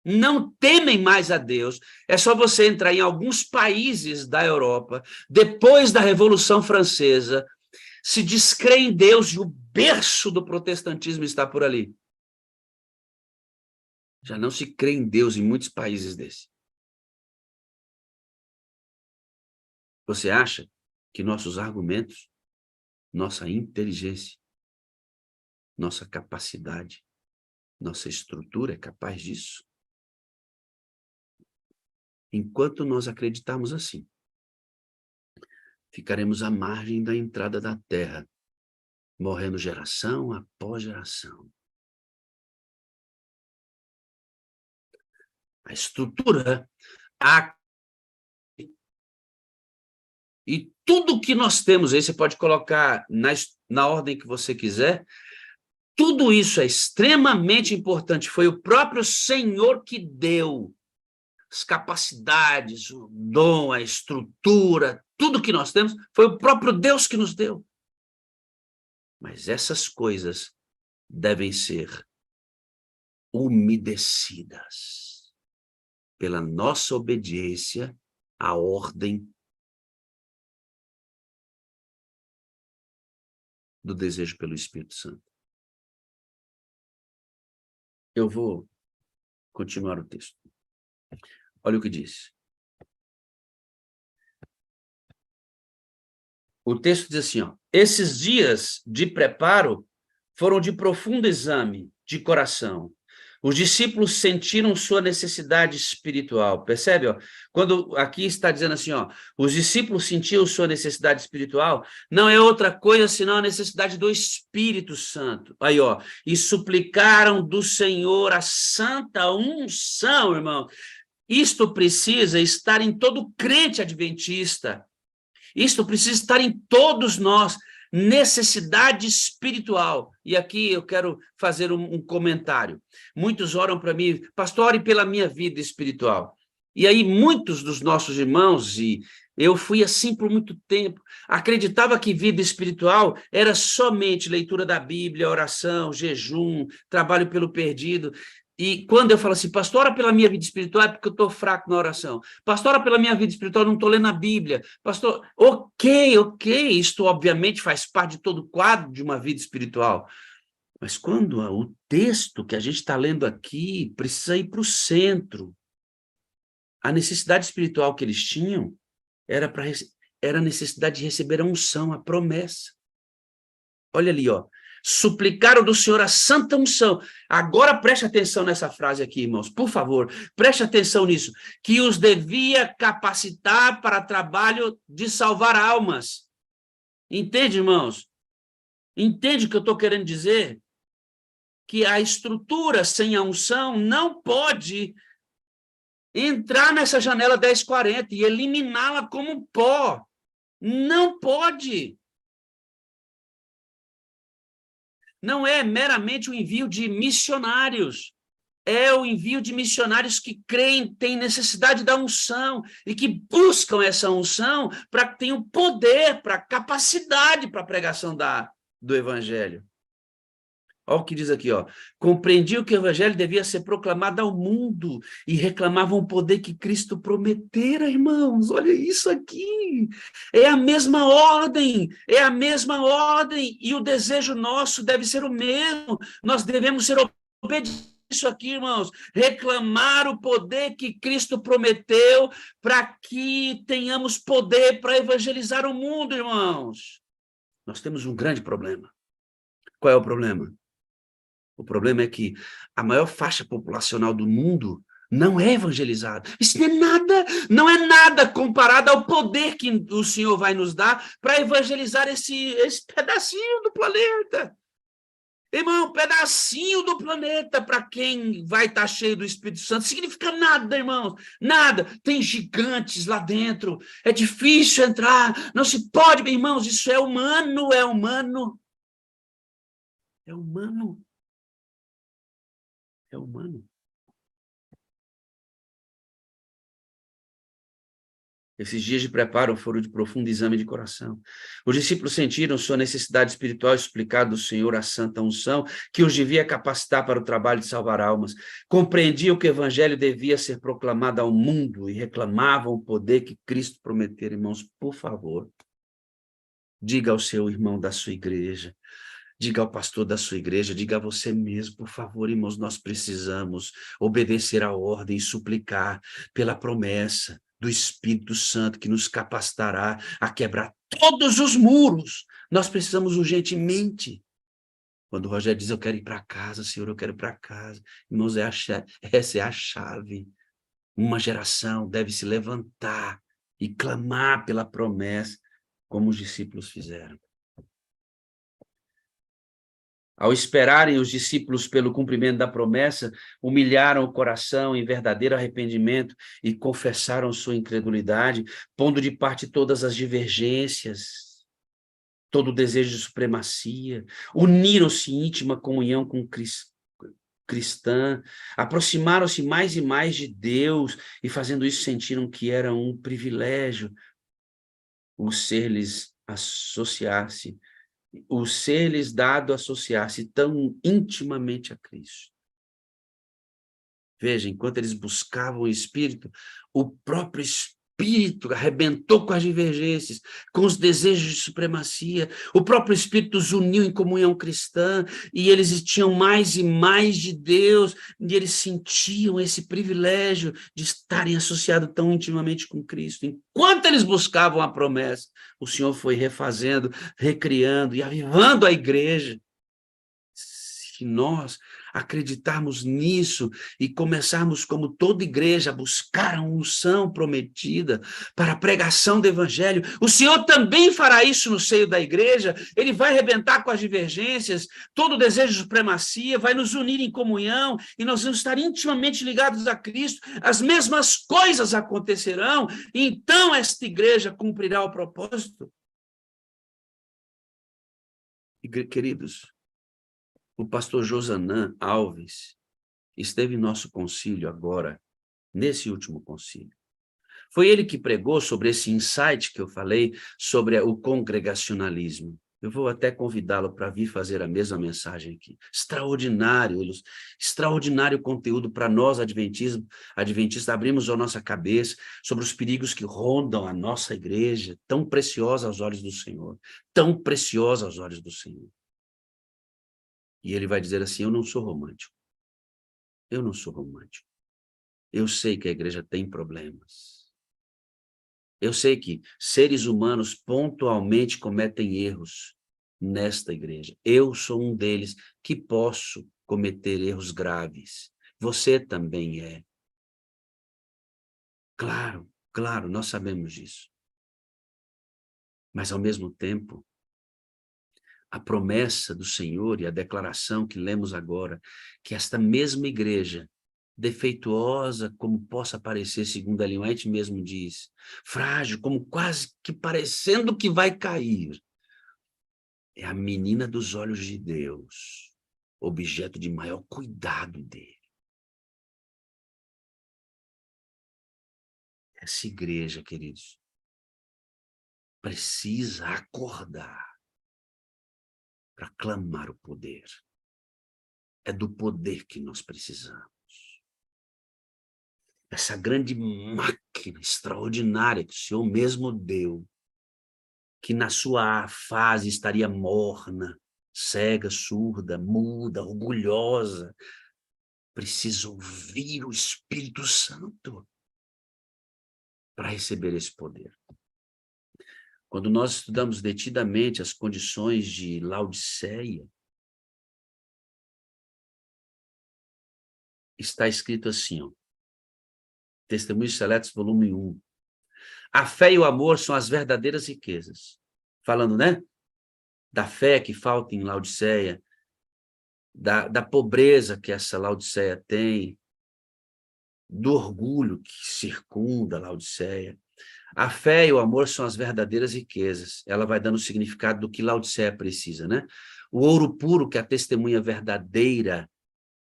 não temem mais a Deus. É só você entrar em alguns países da Europa, depois da Revolução Francesa, se descrê em Deus e o berço do protestantismo está por ali. Já não se crê em Deus em muitos países desses. Você acha que nossos argumentos, nossa inteligência, nossa capacidade, nossa estrutura é capaz disso? Enquanto nós acreditarmos assim, ficaremos à margem da entrada da terra, morrendo geração após geração. A estrutura, e tudo que nós temos aí, você pode colocar na ordem que você quiser, tudo isso é extremamente importante. Foi o próprio Senhor que deu as capacidades, o dom, a estrutura, tudo que nós temos, foi o próprio Deus que nos deu. Mas essas coisas devem ser umedecidas pela nossa obediência à ordem do desejo pelo Espírito Santo. Eu vou continuar o texto. Olha o que diz. O texto diz assim, ó, esses dias de preparo foram de profundo exame de coração. Os discípulos sentiram sua necessidade espiritual. Percebe? Ó? Quando aqui está dizendo assim, ó, os discípulos sentiam sua necessidade espiritual, não é outra coisa senão a necessidade do Espírito Santo. Aí, ó, e suplicaram do Senhor a santa unção, irmão. Isto precisa estar em todo crente adventista. Isto precisa estar em todos nós. Necessidade espiritual. E aqui eu quero fazer um comentário. Muitos oram para mim, pastor, ore pela minha vida espiritual. E aí muitos dos nossos irmãos, e eu fui assim por muito tempo, acreditava que vida espiritual era somente leitura da Bíblia, oração, jejum, trabalho pelo perdido. E quando eu falo assim, pastor, ora pela minha vida espiritual, é porque eu estou fraco na oração. Pastor, ora pela minha vida espiritual, eu não estou lendo a Bíblia. Pastor, ok, isto obviamente faz parte de todo o quadro de uma vida espiritual. Mas quando o texto que a gente está lendo aqui precisa ir para o centro, a necessidade espiritual que eles tinham era a necessidade de receber a unção, a promessa. Olha ali, ó. suplicaram do Senhor a santa unção. Agora preste atenção nessa frase aqui, irmãos, por favor, preste atenção nisso, que os devia capacitar para trabalho de salvar almas. Entende, irmãos? Entende o que eu estou querendo dizer? Que a estrutura sem a unção não pode entrar nessa janela 1040 e eliminá-la como pó. Não pode. Não é meramente o envio de missionários. É o envio de missionários que creem, têm necessidade da unção e que buscam essa unção para que tenham poder, para capacidade para a pregação do evangelho. Olha o que diz aqui, ó. Compreendiam que o evangelho devia ser proclamado ao mundo e reclamavam o poder que Cristo prometera, irmãos. Olha isso aqui. É a mesma ordem, é a mesma ordem. E o desejo nosso deve ser o mesmo. Nós devemos ser obedientes. Isso aqui, irmãos, reclamar o poder que Cristo prometeu para que tenhamos poder para evangelizar o mundo, irmãos. Nós temos um grande problema. Qual é o problema? O problema é que a maior faixa populacional do mundo não é evangelizada. Isso não é nada comparado ao poder que o Senhor vai nos dar para evangelizar esse pedacinho do planeta. Irmão, um pedacinho do planeta para quem vai estar cheio do Espírito Santo. Significa nada, irmãos, nada. Tem gigantes lá dentro, é difícil entrar, não se pode, irmãos, isso é humano, é humano. É humano. É humano. Esses dias de preparo foram de profundo exame de coração. Os discípulos sentiram sua necessidade espiritual explicada do Senhor, a santa unção, que os devia capacitar para o trabalho de salvar almas. Compreendiam que o evangelho devia ser proclamado ao mundo e reclamavam o poder que Cristo prometera. Irmãos, por favor, diga ao seu irmão da sua igreja, diga ao pastor da sua igreja, diga a você mesmo, por favor, irmãos, nós precisamos obedecer à ordem e suplicar pela promessa do Espírito Santo que nos capacitará a quebrar todos os muros. Nós precisamos urgentemente. Quando o Rogério diz, eu quero ir para casa, Senhor, eu quero ir para casa. Irmãos, essa é a chave. Uma geração deve se levantar e clamar pela promessa, como os discípulos fizeram. Ao esperarem os discípulos pelo cumprimento da promessa, humilharam o coração em verdadeiro arrependimento e confessaram sua incredulidade, pondo de parte todas as divergências, todo o desejo de supremacia, uniram-se em íntima comunhão com cristã, aproximaram-se mais e mais de Deus e, fazendo isso, sentiram que era um privilégio o ser-lhes associar-se, o ser-lhes dado associar-se tão intimamente a Cristo. Veja, enquanto eles buscavam o Espírito, o próprio Espírito arrebentou com as divergências, com os desejos de supremacia. O próprio Espírito os uniu em comunhão cristã e eles tinham mais e mais de Deus e eles sentiam esse privilégio de estarem associados tão intimamente com Cristo. Enquanto eles buscavam a promessa, o Senhor foi refazendo, recriando e avivando a igreja. Se nós acreditarmos nisso e começarmos, como toda igreja, a buscar a unção prometida para a pregação do evangelho, o Senhor também fará isso no seio da igreja. Ele vai arrebentar com as divergências, todo o desejo de supremacia, vai nos unir em comunhão e nós vamos estar intimamente ligados a Cristo. As mesmas coisas acontecerão e então esta igreja cumprirá o propósito. Queridos, o pastor Josanã Alves esteve em nosso concílio agora, nesse último concílio. Foi ele que pregou sobre esse insight que eu falei, sobre o congregacionalismo. Eu vou até convidá-lo para vir fazer a mesma mensagem aqui. Extraordinário conteúdo para nós, adventistas, abrimos a nossa cabeça sobre os perigos que rondam a nossa igreja, tão preciosa aos olhos do Senhor, tão preciosa aos olhos do Senhor. E ele vai dizer assim, eu não sou romântico. Eu não sou romântico. Eu sei que a igreja tem problemas. Eu sei que seres humanos pontualmente cometem erros. nesta igreja. Eu sou um deles que posso cometer erros graves. Você também é. Claro, claro, nós sabemos disso. Mas, ao mesmo tempo, a promessa do Senhor e a declaração que lemos agora, que esta mesma igreja, defeituosa como possa parecer, segundo Ellen White mesmo diz, frágil, como quase que parecendo que vai cair, é a menina dos olhos de Deus, objeto de maior cuidado dele. Essa igreja, queridos, precisa acordar para clamar o poder. É do poder que nós precisamos. Essa grande máquina extraordinária que o Senhor mesmo deu, que na sua fase estaria morna, cega, surda, muda, orgulhosa, precisa ouvir o Espírito Santo para receber esse poder. Quando nós estudamos detidamente as condições de Laodiceia, está escrito assim, ó, Testemunhos Seletos, volume 1. A fé e o amor são as verdadeiras riquezas. Falando, né? Da fé que falta em Laodiceia, da pobreza que essa Laodiceia tem, do orgulho que circunda Laodiceia. A fé e o amor são as verdadeiras riquezas. Ela vai dando o significado do que Laodiceia precisa, né? O ouro puro que a testemunha verdadeira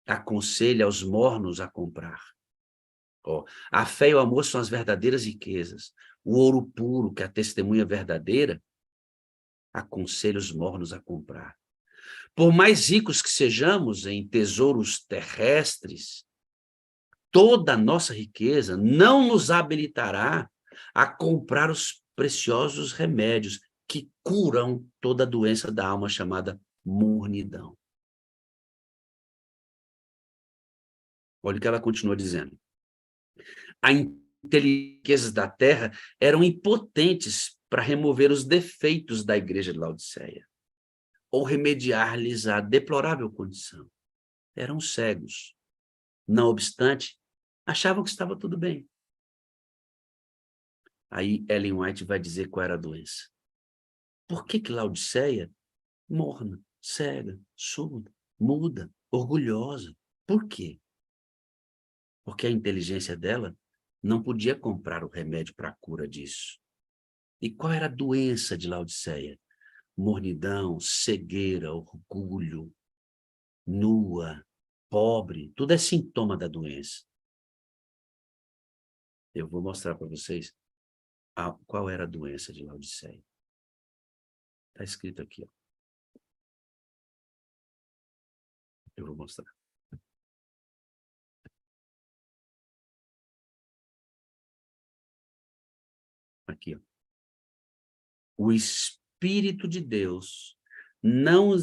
aconselha aos mornos a comprar. Ó, a fé e o amor são as verdadeiras riquezas. O ouro puro que a testemunha verdadeira aconselha os mornos a comprar. Por mais ricos que sejamos em tesouros terrestres, toda a nossa riqueza não nos habilitará a comprar os preciosos remédios que curam toda a doença da alma chamada mornidão. Olha o que ela continua dizendo. A inteligências da terra eram impotentes para remover os defeitos da igreja de Laodiceia, ou remediar-lhes a deplorável condição. Eram cegos. Não obstante, achavam que estava tudo bem. Aí Ellen White vai dizer qual era a doença. Por que Laodiceia, morna, cega, surda, muda, orgulhosa? Por quê? Porque a inteligência dela não podia comprar o remédio para a cura disso. E qual era a doença de Laodiceia? Mornidão, cegueira, orgulho, nua, pobre, tudo é sintoma da doença. Eu vou mostrar para vocês qual era a doença de Laodiceia. Está escrito aqui, ó. Eu vou mostrar. Aqui, ó. O Espírito de Deus não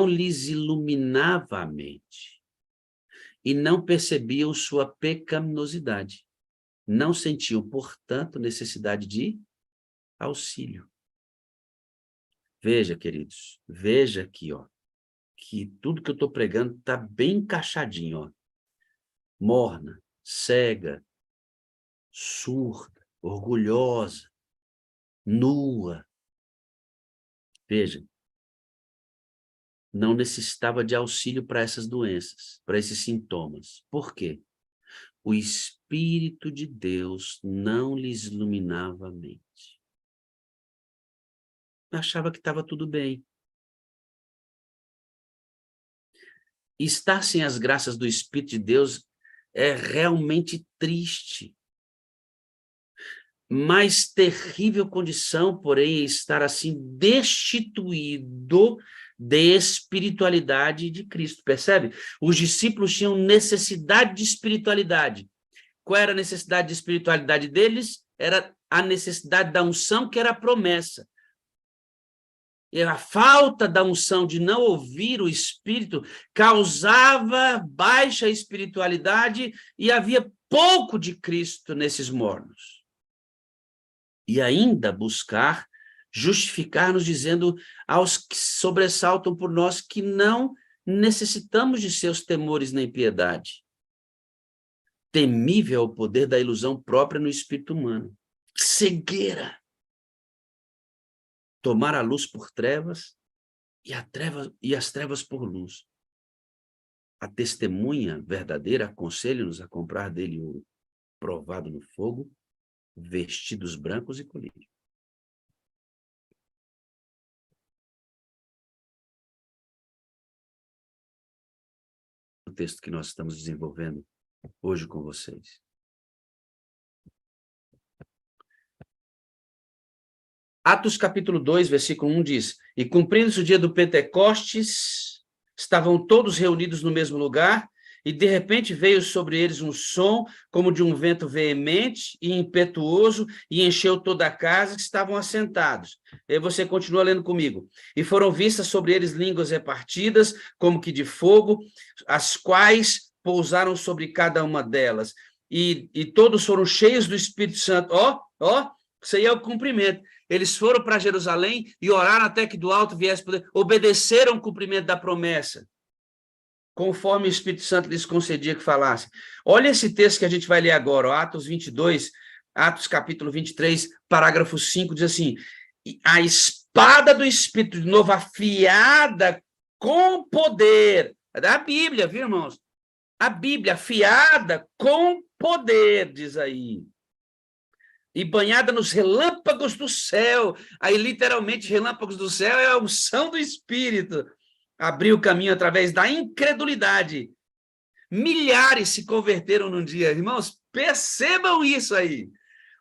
lhes iluminava a mente e não percebiam sua pecaminosidade. Não sentiam, portanto, necessidade de auxílio. Veja, queridos, veja aqui, ó, que tudo que eu estou pregando está bem encaixadinho, ó. Morna, cega, surda, orgulhosa, nua. Veja, não necessitava de auxílio para essas doenças, para esses sintomas. Por quê? O Espírito de Deus não lhes iluminava a mente. Achava que estava tudo bem. Estar sem as graças do Espírito de Deus é realmente triste. Mais terrível condição, porém, é estar assim destituído de espiritualidade de Cristo, percebe? Os discípulos tinham necessidade de espiritualidade. Qual era a necessidade de espiritualidade deles? Era a necessidade da unção, que era a promessa. E a falta da unção de não ouvir o Espírito causava baixa espiritualidade e havia pouco de Cristo nesses mornos. E ainda buscar justificar-nos dizendo aos que sobressaltam por nós que não necessitamos de seus temores nem piedade. Temível é o poder da ilusão própria no espírito humano. Cegueira! Tomar a luz por trevas e as trevas por luz. A testemunha verdadeira aconselha-nos a comprar dele ouro, provado no fogo, vestidos brancos e colírios. O texto que nós estamos desenvolvendo hoje com vocês. Atos capítulo 2, versículo 1 diz: E cumprindo-se o dia do Pentecostes, estavam todos reunidos no mesmo lugar, e de repente veio sobre eles um som como de um vento veemente e impetuoso, e encheu toda a casa que estavam assentados. E você continua lendo comigo. E foram vistas sobre eles línguas repartidas, como que de fogo, as quais pousaram sobre cada uma delas. E todos foram cheios do Espírito Santo. Isso aí é o cumprimento. Eles foram para Jerusalém e oraram até que do alto viesse poder, obedeceram o cumprimento da promessa, conforme o Espírito Santo lhes concedia que falassem. Olha esse texto que a gente vai ler agora, ó, Atos 22, Atos capítulo 23, parágrafo 5, diz assim: a espada do Espírito, de novo, afiada com poder, é da Bíblia, viu, irmãos? A Bíblia, afiada com poder, diz aí. E banhada nos relâmpagos do céu. Aí, literalmente, relâmpagos do céu é a unção do Espírito. Abriu o caminho através da incredulidade. Milhares se converteram num dia. Irmãos, percebam isso aí.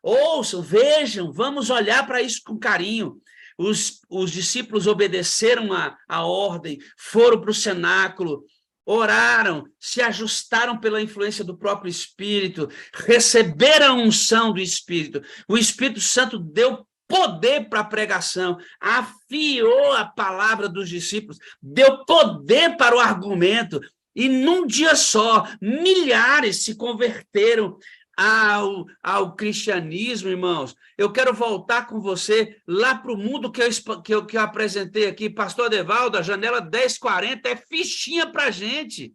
Ouçam, vejam, vamos olhar para isso com carinho. Os discípulos obedeceram a ordem, foram para o cenáculo, oraram, se ajustaram pela influência do próprio Espírito, receberam a unção do Espírito. O Espírito Santo deu poder para a pregação, afiou a palavra dos discípulos, deu poder para o argumento, e num dia só, milhares se converteram ao cristianismo, irmãos. Eu quero voltar com você lá para o mundo que eu apresentei aqui. Pastor Adevaldo, a janela 1040 é fichinha para a gente.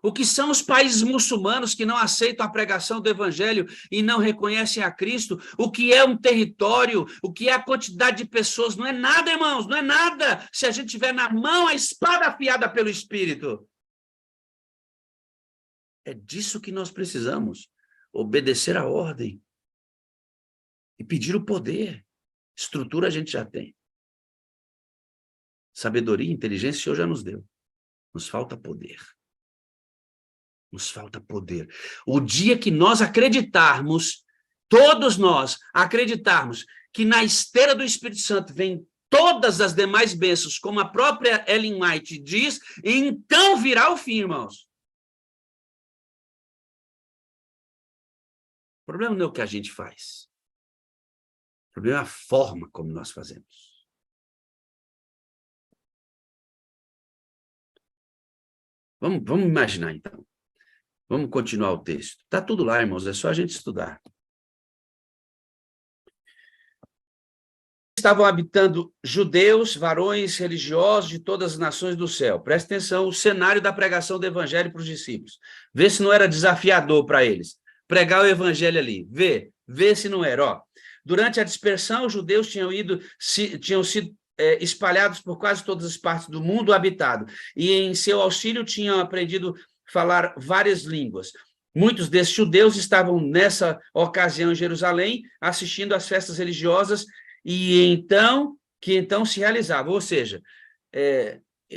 O que são os países muçulmanos que não aceitam a pregação do evangelho e não reconhecem a Cristo? O que é um território? O que é a quantidade de pessoas? Não é nada, irmãos, não é nada. Se a gente tiver na mão a espada afiada pelo Espírito. É disso que nós precisamos. Obedecer a ordem. E pedir o poder. Estrutura a gente já tem. Sabedoria e inteligência o Senhor já nos deu. Nos falta poder. Nos falta poder. O dia que nós acreditarmos, todos nós acreditarmos que na esteira do Espírito Santo vem todas as demais bênçãos, como a própria Ellen White diz, então virá o fim, irmãos. O problema não é o que a gente faz. O problema é a forma como nós fazemos. Vamos imaginar, então. Vamos continuar o texto. Está tudo lá, irmãos, é só a gente estudar. Estavam habitando judeus, varões religiosos de todas as nações do céu. Presta atenção, o cenário da pregação do evangelho para os discípulos. Vê se não era desafiador para eles. Pregar o evangelho ali. Vê se não era. Ó, durante a dispersão, os judeus tinham sido espalhados por quase todas as partes do mundo habitado. E em seu auxílio tinham aprendido falar várias línguas. Muitos desses judeus estavam nessa ocasião em Jerusalém, assistindo às festas religiosas que então se realizavam. Ou seja,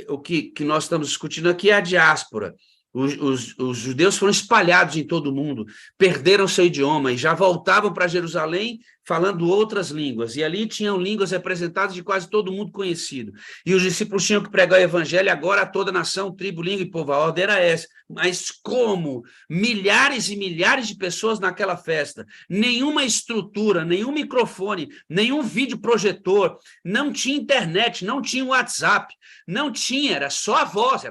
o que nós estamos discutindo aqui é a diáspora. Os judeus foram espalhados em todo o mundo, perderam seu idioma e já voltavam para Jerusalém falando outras línguas. E ali tinham línguas representadas de quase todo mundo conhecido. E os discípulos tinham que pregar o evangelho agora a toda nação, tribo, língua e povo. A ordem era essa. Mas como? Milhares e milhares de pessoas naquela festa. Nenhuma estrutura, nenhum microfone, nenhum vídeo projetor, não tinha internet, não tinha WhatsApp, não tinha, era só a voz,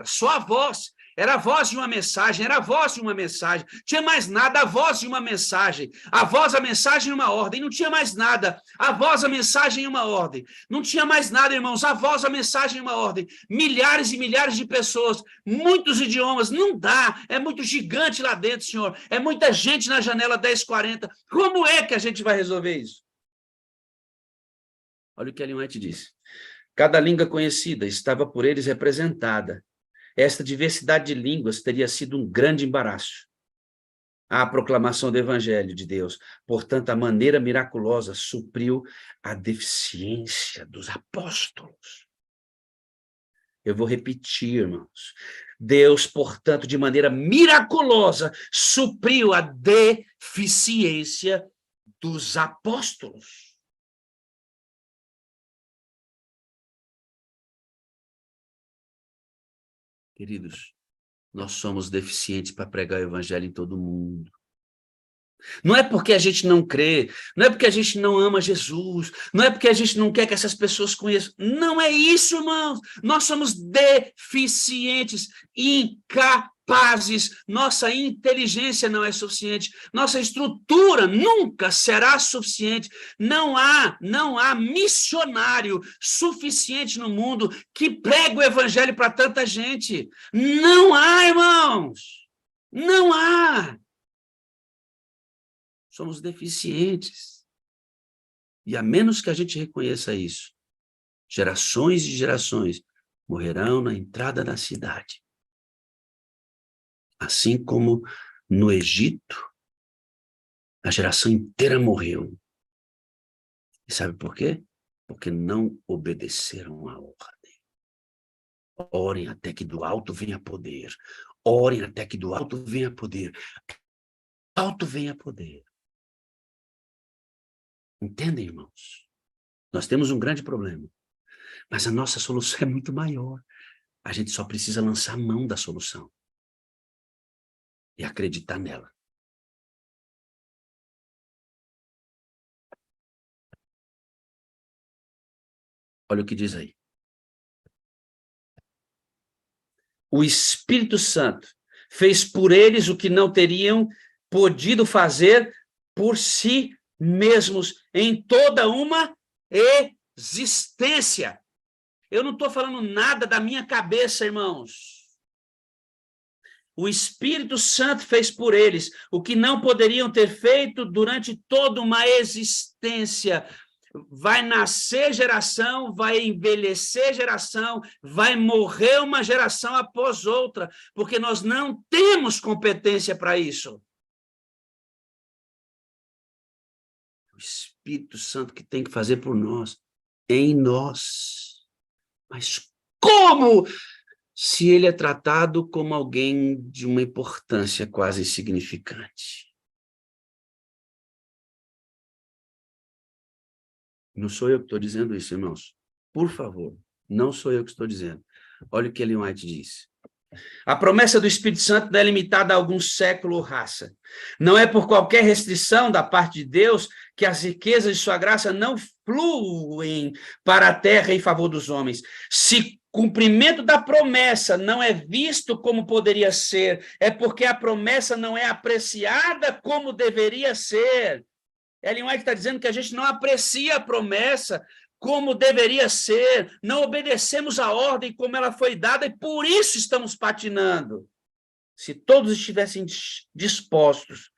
Era a voz de uma mensagem, era a voz de uma mensagem. Tinha mais nada, a voz de uma mensagem. A voz, a mensagem, uma ordem. Não tinha mais nada. A voz, a mensagem, uma ordem. Não tinha mais nada, irmãos. A voz, a mensagem, uma ordem. Milhares e milhares de pessoas, muitos idiomas. Não dá. É muito gigante lá dentro, Senhor. É muita gente na janela 1040. Como é que a gente vai resolver isso? Olha o que Ellen White disse. Cada língua conhecida estava por eles representada. Esta diversidade de línguas teria sido um grande embaraço à proclamação do Evangelho de Deus. Portanto, a maneira miraculosa supriu a deficiência dos apóstolos. Eu vou repetir, irmãos. Deus, portanto, de maneira miraculosa, supriu a deficiência dos apóstolos. Queridos, nós somos deficientes para pregar o evangelho em todo mundo. Não é porque a gente não crê, não é porque a gente não ama Jesus, não é porque a gente não quer que essas pessoas conheçam. Não é isso, irmãos. Nós somos deficientes, incapazes. Nossa inteligência não é suficiente. Nossa estrutura nunca será suficiente. Não há missionário suficiente no mundo que pregue o evangelho para tanta gente. Não há, irmãos. Não há. Somos deficientes. E a menos que a gente reconheça isso, gerações e gerações morrerão na entrada da cidade. Assim como no Egito, a geração inteira morreu. E sabe por quê? Porque não obedeceram à ordem. Orem até que do alto venha poder. Orem até que do alto venha poder. Alto venha poder. Entendem, irmãos? Nós temos um grande problema, mas a nossa solução é muito maior. A gente só precisa lançar a mão da solução e acreditar nela. Olha o que diz aí. O Espírito Santo fez por eles o que não teriam podido fazer por si mesmos em toda uma existência. Eu não estou falando nada da minha cabeça, irmãos. O Espírito Santo fez por eles o que não poderiam ter feito durante toda uma existência. Vai nascer geração, vai envelhecer geração, vai morrer uma geração após outra, porque nós não temos competência para isso. O Espírito Santo que tem que fazer por nós, em nós. Mas como? Se ele é tratado como alguém de uma importância quase insignificante. Não sou eu que estou dizendo isso, irmãos. Por favor, não sou eu que estou dizendo. Olha o que Ellen White disse. A promessa do Espírito Santo não é limitada a algum século ou raça. Não é por qualquer restrição da parte de Deus que as riquezas de sua graça não fluem para a terra em favor dos homens. Se cumprimento da promessa não é visto como poderia ser, é porque a promessa não é apreciada como deveria ser. Ellen White está dizendo que a gente não aprecia a promessa como deveria ser, não obedecemos a ordem como ela foi dada e por isso estamos patinando. Se todos estivessem dispostos,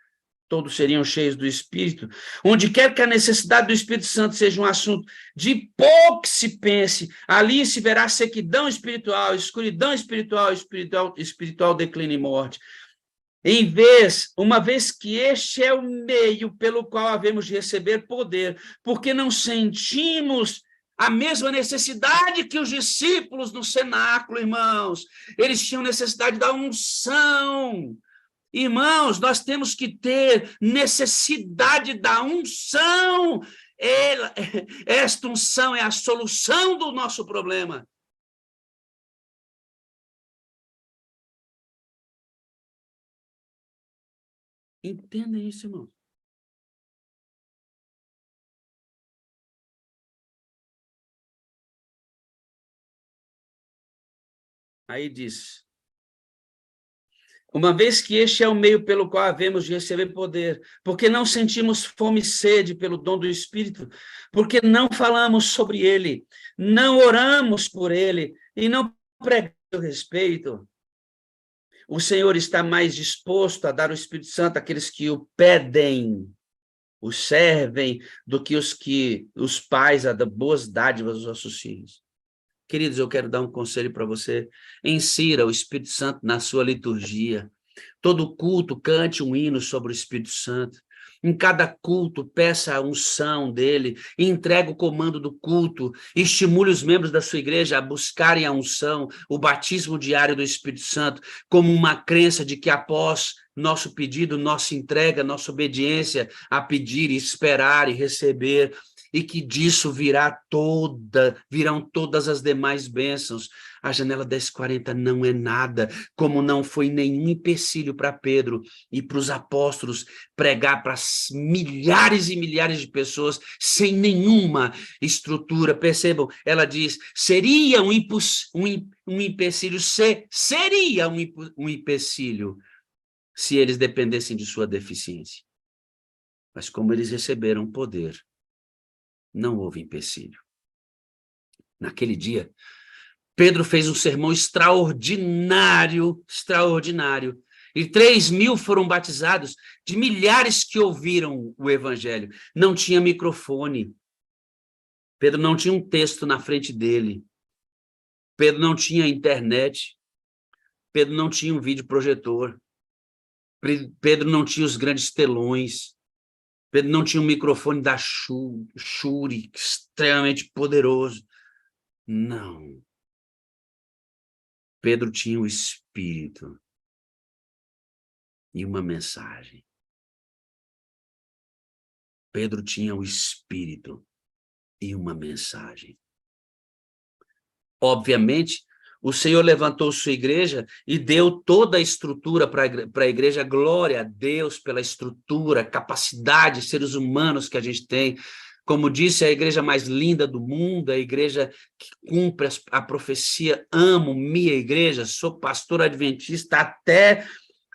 todos seriam cheios do Espírito. Onde quer que a necessidade do Espírito Santo seja um assunto de pouco se pense, ali se verá sequidão espiritual, escuridão espiritual, declínio e morte. Uma vez que este é o meio pelo qual havemos de receber poder, porque não sentimos a mesma necessidade que os discípulos no cenáculo, irmãos. Eles tinham necessidade da unção. Irmãos, nós temos que ter necessidade da unção. Esta unção é a solução do nosso problema. Entenda isso, irmão. Aí diz, uma vez que este é o meio pelo qual havemos de receber poder, porque não sentimos fome e sede pelo dom do Espírito, porque não falamos sobre ele, não oramos por ele e não pregamos a respeito. O Senhor está mais disposto a dar o Espírito Santo àqueles que o pedem, o servem, do que os pais a dar boas dádivas aos nossos filhos. Queridos, eu quero dar um conselho para você. Insira o Espírito Santo na sua liturgia. Todo culto, cante um hino sobre o Espírito Santo. Em cada culto, peça a unção dele, entregue o comando do culto, estimule os membros da sua igreja a buscarem a unção, o batismo diário do Espírito Santo, como uma crença de que após nosso pedido, nossa entrega, nossa obediência a pedir, esperar e receber, e que disso virão todas as demais bênçãos. A janela 1040 não é nada, como não foi nenhum empecilho para Pedro e para os apóstolos pregar para milhares e milhares de pessoas sem nenhuma estrutura. Percebam, ela diz, seria um empecilho, seria um empecilho se eles dependessem de sua deficiência. Mas como eles receberam poder, não houve empecilho. Naquele dia, Pedro fez um sermão extraordinário, extraordinário. E 3.000 foram batizados, de milhares que ouviram o evangelho. Não tinha microfone. Pedro não tinha um texto na frente dele. Pedro não tinha internet. Pedro não tinha um vídeo projetor. Pedro não tinha os grandes telões. Pedro não tinha um microfone da Shure, extremamente poderoso. Não. Pedro tinha o Espírito e uma mensagem. Pedro tinha o Espírito e uma mensagem. Obviamente, o Senhor levantou sua igreja e deu toda a estrutura para a igreja. Glória a Deus pela estrutura, capacidade, seres humanos que a gente tem. Como disse, a igreja mais linda do mundo, a igreja que cumpre a profecia. Amo minha igreja, sou pastor adventista até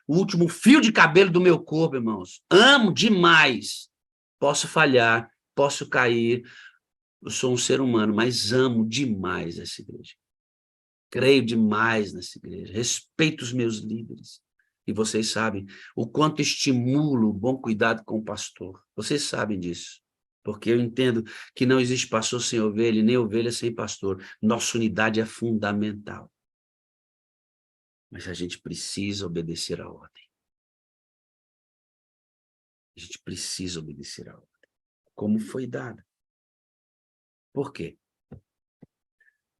o último fio de cabelo do meu corpo, irmãos. Amo demais. Posso falhar, posso cair. Eu sou um ser humano, mas amo demais essa igreja. Creio demais nessa igreja. Respeito os meus líderes. E vocês sabem o quanto estimulo o bom cuidado com o pastor. Vocês sabem disso. Porque eu entendo que não existe pastor sem ovelha, nem ovelha sem pastor. Nossa unidade é fundamental. Mas a gente precisa obedecer à ordem. A gente precisa obedecer à ordem. Como foi dada. Por quê?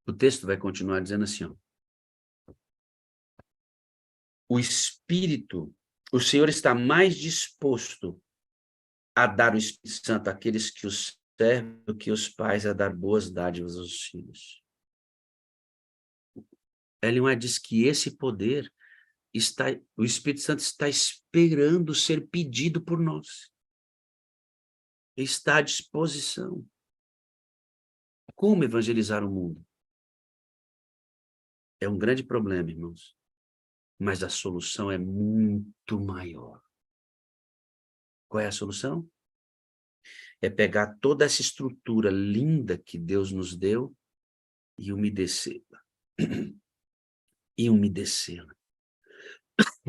O texto vai continuar dizendo assim, ó. O Espírito, o Senhor está mais disposto a dar o Espírito Santo àqueles que os servem do que os pais a dar boas dádivas aos filhos. Ellen White diz que esse poder o Espírito Santo está esperando ser pedido por nós. Está à disposição. Como evangelizar o mundo? É um grande problema, irmãos. Mas a solução é muito maior. Qual é a solução? É pegar toda essa estrutura linda que Deus nos deu e umedecê-la. E umedecê-la.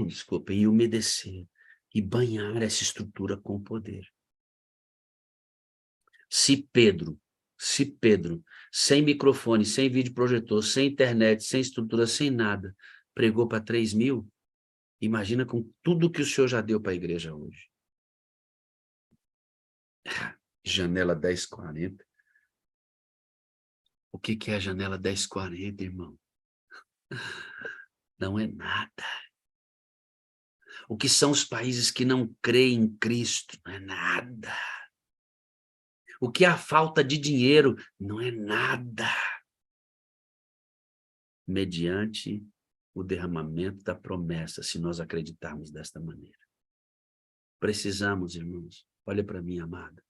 Desculpa, e umedecer. E banhar essa estrutura com poder. Se Pedro, sem microfone, sem vídeo projetor, sem internet, sem estrutura, sem nada, pregou para 3.000, imagina com tudo que o Senhor já deu para a igreja hoje. Janela 1040. O que é a janela 1040, irmão? Não é nada. O que são os países que não creem em Cristo? Não é nada. O que é a falta de dinheiro? Não é nada. Mediante o derramamento da promessa, se nós acreditarmos desta maneira. Precisamos, irmãos, olha para mim, amada,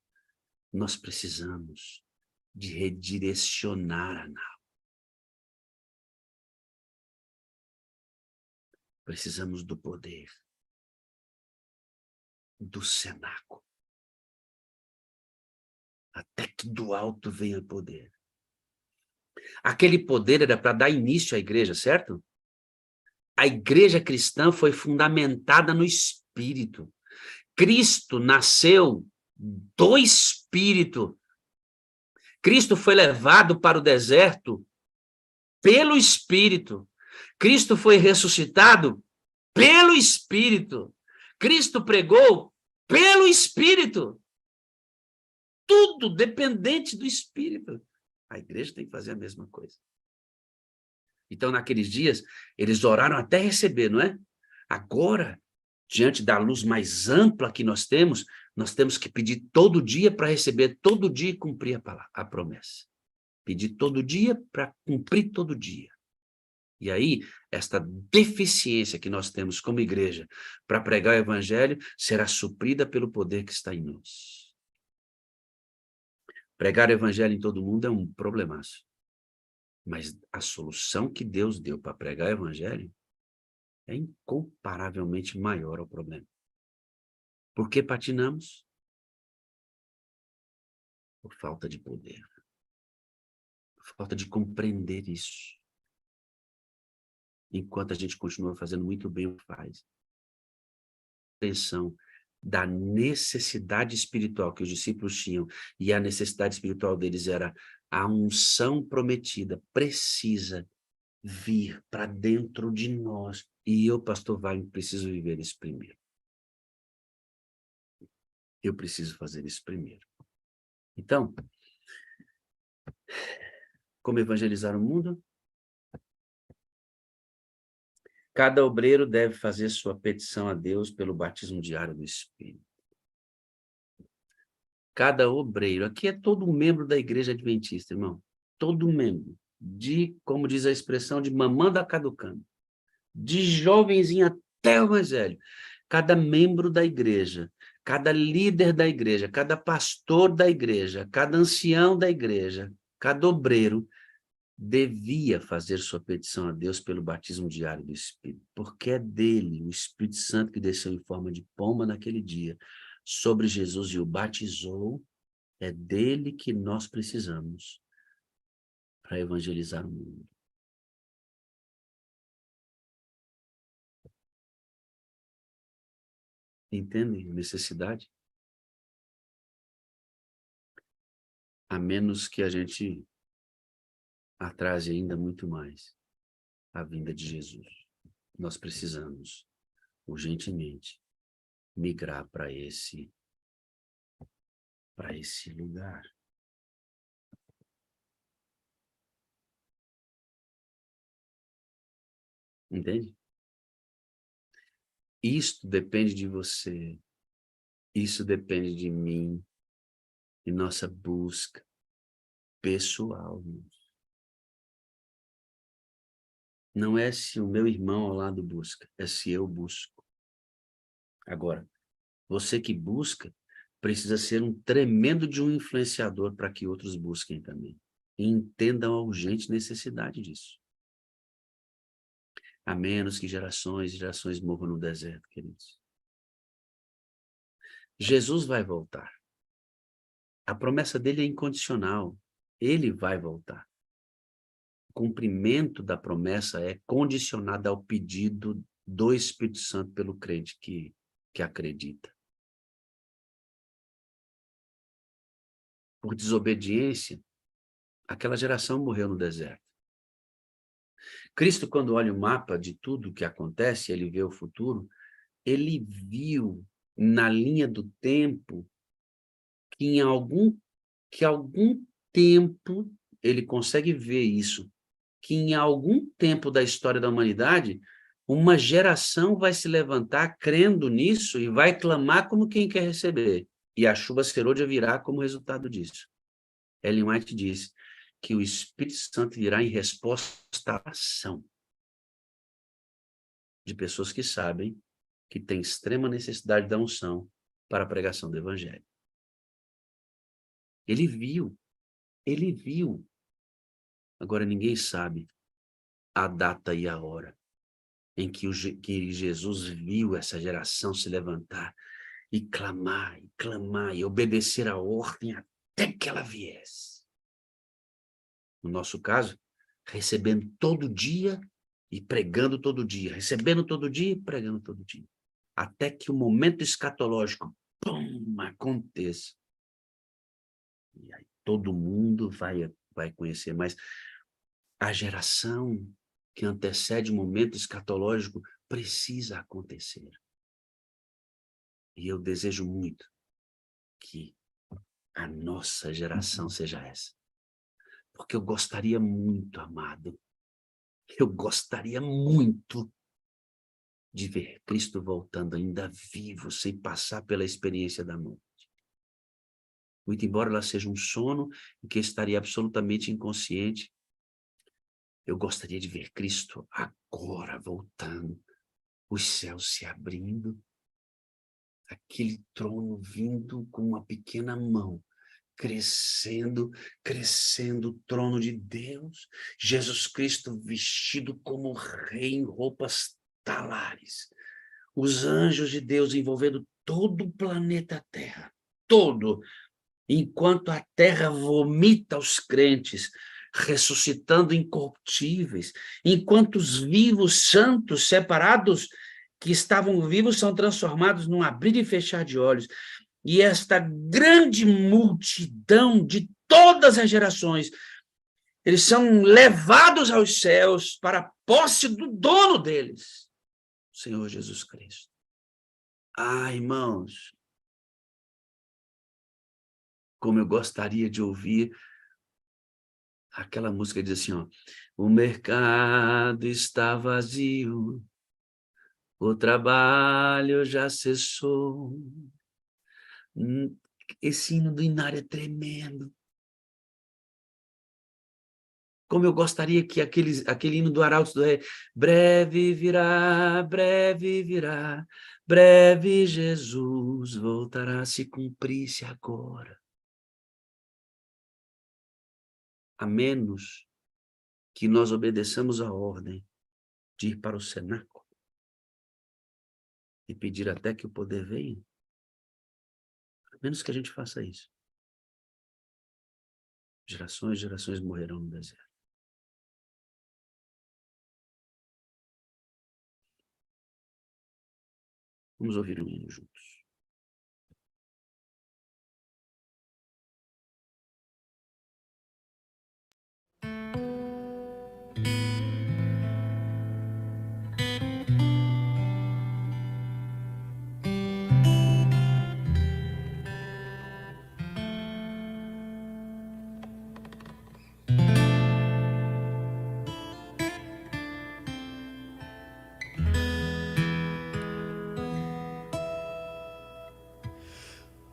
nós precisamos de redirecionar a nau. Precisamos do poder, do cenáculo. Até que do alto venha poder. Aquele poder era para dar início à igreja, certo? A igreja cristã foi fundamentada no Espírito. Cristo nasceu do Espírito. Cristo foi levado para o deserto pelo Espírito. Cristo foi ressuscitado pelo Espírito. Cristo pregou pelo Espírito. Tudo dependente do Espírito. A igreja tem que fazer a mesma coisa. Então, naqueles dias, eles oraram até receber, não é? Agora, diante da luz mais ampla que nós temos que pedir todo dia para receber todo dia e cumprir a promessa. Pedir todo dia para cumprir todo dia. E aí, esta deficiência que nós temos como igreja para pregar o evangelho será suprida pelo poder que está em nós. Pregar o evangelho em todo mundo é um problemaço. Mas a solução que Deus deu para pregar o evangelho é incomparavelmente maior ao problema. Por que patinamos? Por falta de poder. Por falta de compreender isso. Enquanto a gente continua fazendo muito bem o que faz. Atenção da necessidade espiritual que os discípulos tinham, e a necessidade espiritual deles era a unção prometida, precisa vir para dentro de nós. E eu, pastor Wagner, preciso viver isso primeiro. Eu preciso fazer isso primeiro. Então, como evangelizar o mundo? Cada obreiro deve fazer sua petição a Deus pelo batismo diário do Espírito. Cada obreiro, aqui é todo membro da igreja adventista, irmão. Todo membro. Como diz a expressão, de mamã da caducando. De jovenzinho até o mais velho. Cada membro da igreja, cada líder da igreja, cada pastor da igreja, cada ancião da igreja, cada obreiro devia fazer sua petição a Deus pelo batismo diário do Espírito, porque é dele, o Espírito Santo que desceu em forma de pomba naquele dia, sobre Jesus e o batizou, é dele que nós precisamos para evangelizar o mundo. Entendem a necessidade? A menos que a gente atrase ainda muito mais a vinda de Jesus. Nós precisamos, urgentemente, migrar para esse lugar. Entende? Isto depende de você. Isso depende de mim e nossa busca pessoal. Não é se o meu irmão ao lado busca, é se eu busco. Agora, você que busca precisa ser um tremendo de um influenciador para que outros busquem também. E entendam a urgente necessidade disso. A menos que gerações e gerações morram no deserto, queridos. Jesus vai voltar. A promessa dele é incondicional. Ele vai voltar. O cumprimento da promessa é condicionado ao pedido do Espírito Santo pelo crente que acredita. Por desobediência, aquela geração morreu no deserto. Cristo, quando olha o mapa de tudo que acontece, ele vê o futuro, ele viu na linha do tempo que algum tempo, ele consegue ver isso, que em algum tempo da história da humanidade, uma geração vai se levantar crendo nisso e vai clamar como quem quer receber. E a chuva serôdia virá como resultado disso. Ellen White diz que o Espírito Santo virá em resposta à ação de pessoas que sabem que têm extrema necessidade da unção para a pregação do Evangelho. Ele viu. Agora ninguém sabe a data e a hora em que Jesus viu essa geração se levantar e clamar, e obedecer a ordem até que ela viesse. No nosso caso, recebendo todo dia e pregando todo dia, recebendo todo dia e pregando todo dia, até que o momento escatológico, pum, aconteça. E aí todo mundo vai conhecer, mas a geração que antecede o momento escatológico precisa acontecer. E eu desejo muito que a nossa geração seja essa. Porque eu gostaria muito, amado, eu gostaria muito de ver Cristo voltando ainda vivo, sem passar pela experiência da morte. Muito embora ela seja um sono em que estaria absolutamente inconsciente, eu gostaria de ver Cristo agora voltando, os céus se abrindo, aquele trono vindo com uma pequena mão, crescendo o trono de Deus, Jesus Cristo vestido como rei em roupas talares, os anjos de Deus envolvendo todo o planeta Terra, todo, enquanto a terra vomita os crentes, ressuscitando incorruptíveis, enquanto os vivos santos separados que estavam vivos são transformados num abrir e fechar de olhos. E esta grande multidão de todas as gerações, eles são levados aos céus para a posse do dono deles, o Senhor Jesus Cristo. Ah, irmãos, como eu gostaria de ouvir aquela música que diz assim, ó, o mercado está vazio, o trabalho já cessou. Esse hino do Inário é tremendo. Como eu gostaria que aquele hino do Arautos do Rei, breve virá, breve Jesus voltará, se cumprisse agora. A menos que nós obedeçamos a ordem de ir para o cenáculo e pedir até que o poder venha, a menos que a gente faça isso, gerações e gerações morrerão no deserto. Vamos ouvir um hino juntos.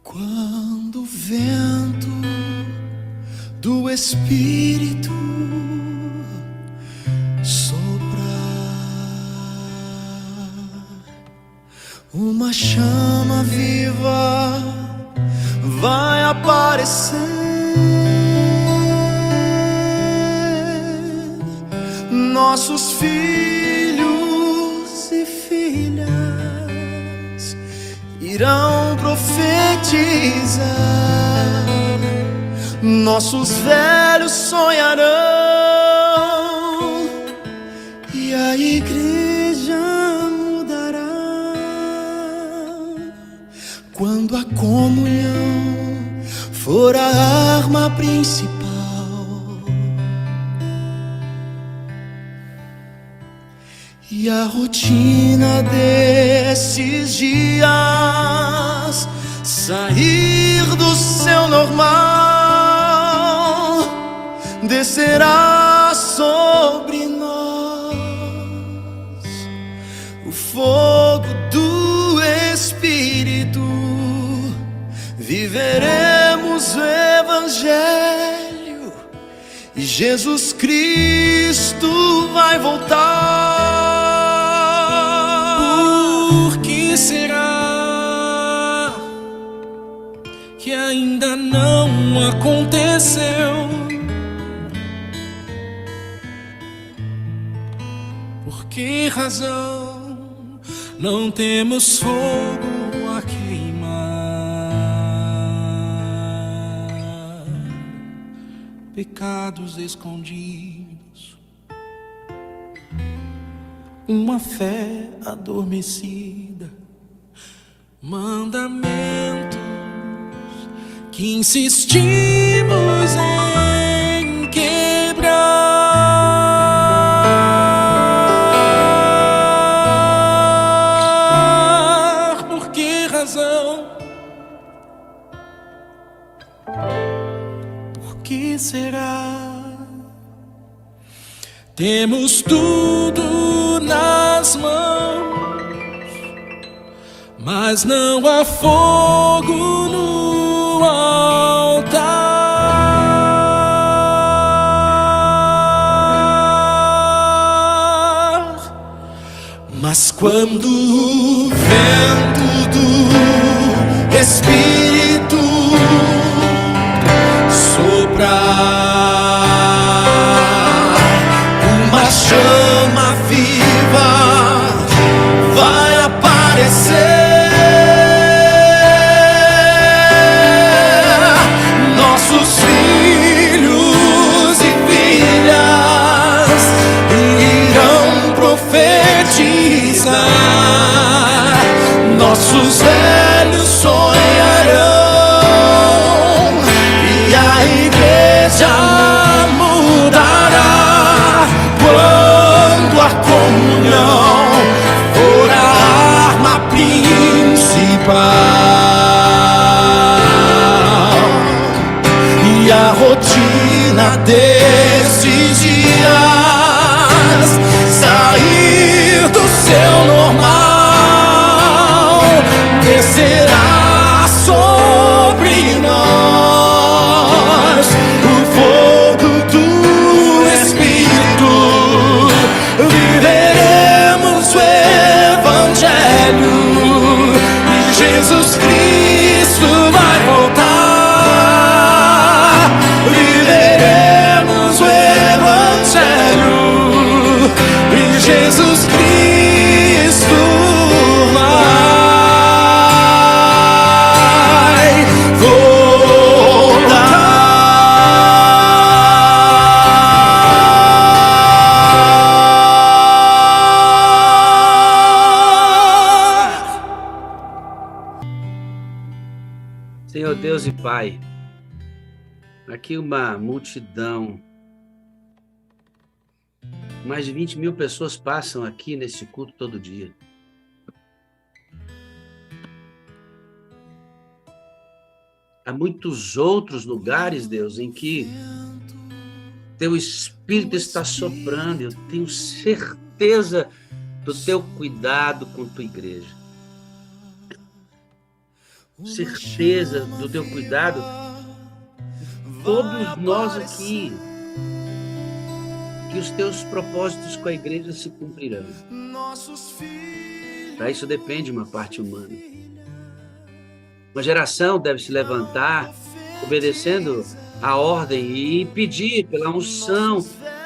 Quando o vento do Espírito soprar, uma chama viva vai aparecer. Nossos filhos e filhas irão profetizar, nossos velhos sonharão e a igreja mudará. Quando a comunhão for a arma principal e a rotina desses dias sair do seu normal, descerá sobre nós o fogo do Espírito. Viveremos o Evangelho e Jesus Cristo vai voltar. Por que será que ainda não aconteceu? Por que razão não temos fogo a queimar? Pecados escondidos, uma fé adormecida, mandamentos que insistimos em quebrar. Por que razão? Por que será? Temos tudo nas mãos, mas não há fogo no altar. Mas quando o vento do Espírito soprar, uma chama viva vai aparecer. Nossos filhos e filhas irão profetizar, nossos velhos sonharão e a igreja mudará quando a comunhão for a arma principal. E a rotina desses dias sair do seu normal, descerá sobre nós o fogo do Espírito. Viveremos o Evangelho e Jesus Cristo vai voltar. Viveremos o Evangelho e Jesus Cristo vai voltar. Senhor Deus e Pai, aqui uma multidão, mais de 20 mil pessoas passam aqui nesse culto todo dia. Há muitos outros lugares, Deus, em que Teu Espírito está soprando. Eu tenho certeza do Teu cuidado com Tua igreja. Certeza do Teu cuidado. Todos nós aqui, que os Teus propósitos com a igreja se cumprirão. Para isso depende uma parte humana. Uma geração deve se levantar, obedecendo a ordem e pedir pela unção,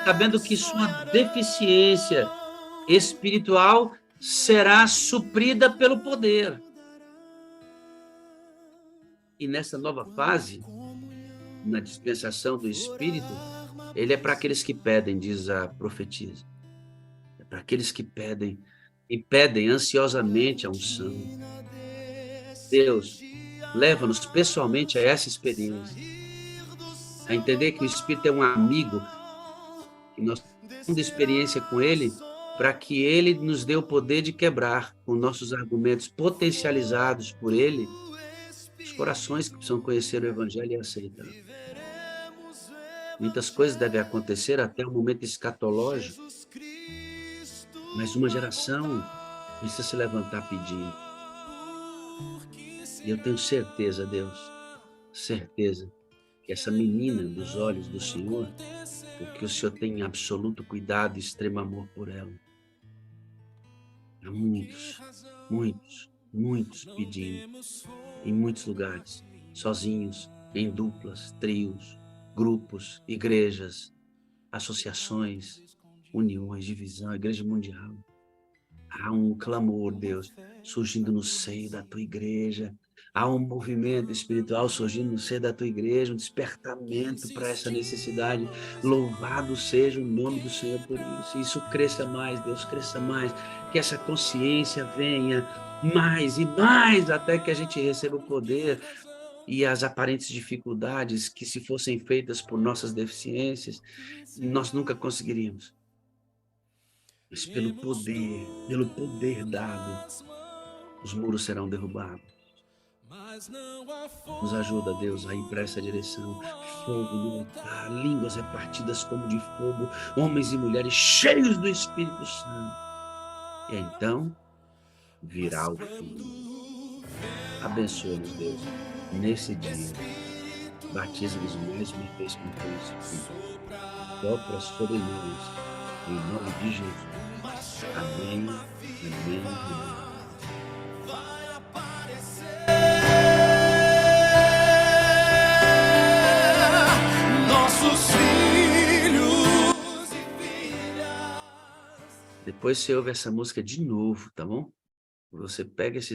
sabendo que sua deficiência espiritual será suprida pelo poder. E nessa nova fase, na dispensação do Espírito, ele é para aqueles que pedem, diz a profetisa. É para aqueles que pedem e pedem ansiosamente a unção. Deus, leva-nos pessoalmente a essa experiência, a entender que o Espírito é um amigo, que nós temos experiência com ele, para que ele nos dê o poder de quebrar com nossos argumentos potencializados por ele, os corações que precisam conhecer o Evangelho e aceitar. Muitas coisas devem acontecer até o momento escatológico, mas uma geração precisa se levantar pedindo. E eu tenho certeza, Deus, certeza, que essa menina dos olhos do Senhor, porque o Senhor tem absoluto cuidado e extremo amor por ela. Há muitos pedindo, em muitos lugares, sozinhos, em duplas, trios, grupos, igrejas, associações, uniões, divisão, igreja mundial. Há um clamor, Deus, surgindo no seio da tua igreja. Há um movimento espiritual surgindo no seio da tua igreja, um despertamento para essa necessidade. Louvado seja o nome do Senhor por isso. Isso cresça mais, Deus, cresça mais. Que essa consciência venha mais e mais até que a gente receba o poder e as aparentes dificuldades que, se fossem feitas por nossas deficiências, nós nunca conseguiríamos. Mas pelo poder dado, os muros serão derrubados. Nos ajuda, Deus, a ir para essa direção. Fogo no altar, línguas repartidas como de fogo, homens e mulheres cheios do Espírito Santo. E então virá o fim. Abençoa-nos, Deus, nesse dia. Batiza-nos mais uma vez com o teu Espírito. Sopra sobre nós, em nome de Jesus. Amém, amém, amém. Nossos filhos e filhas. Depois você ouve essa música de novo, tá bom? Você pega esse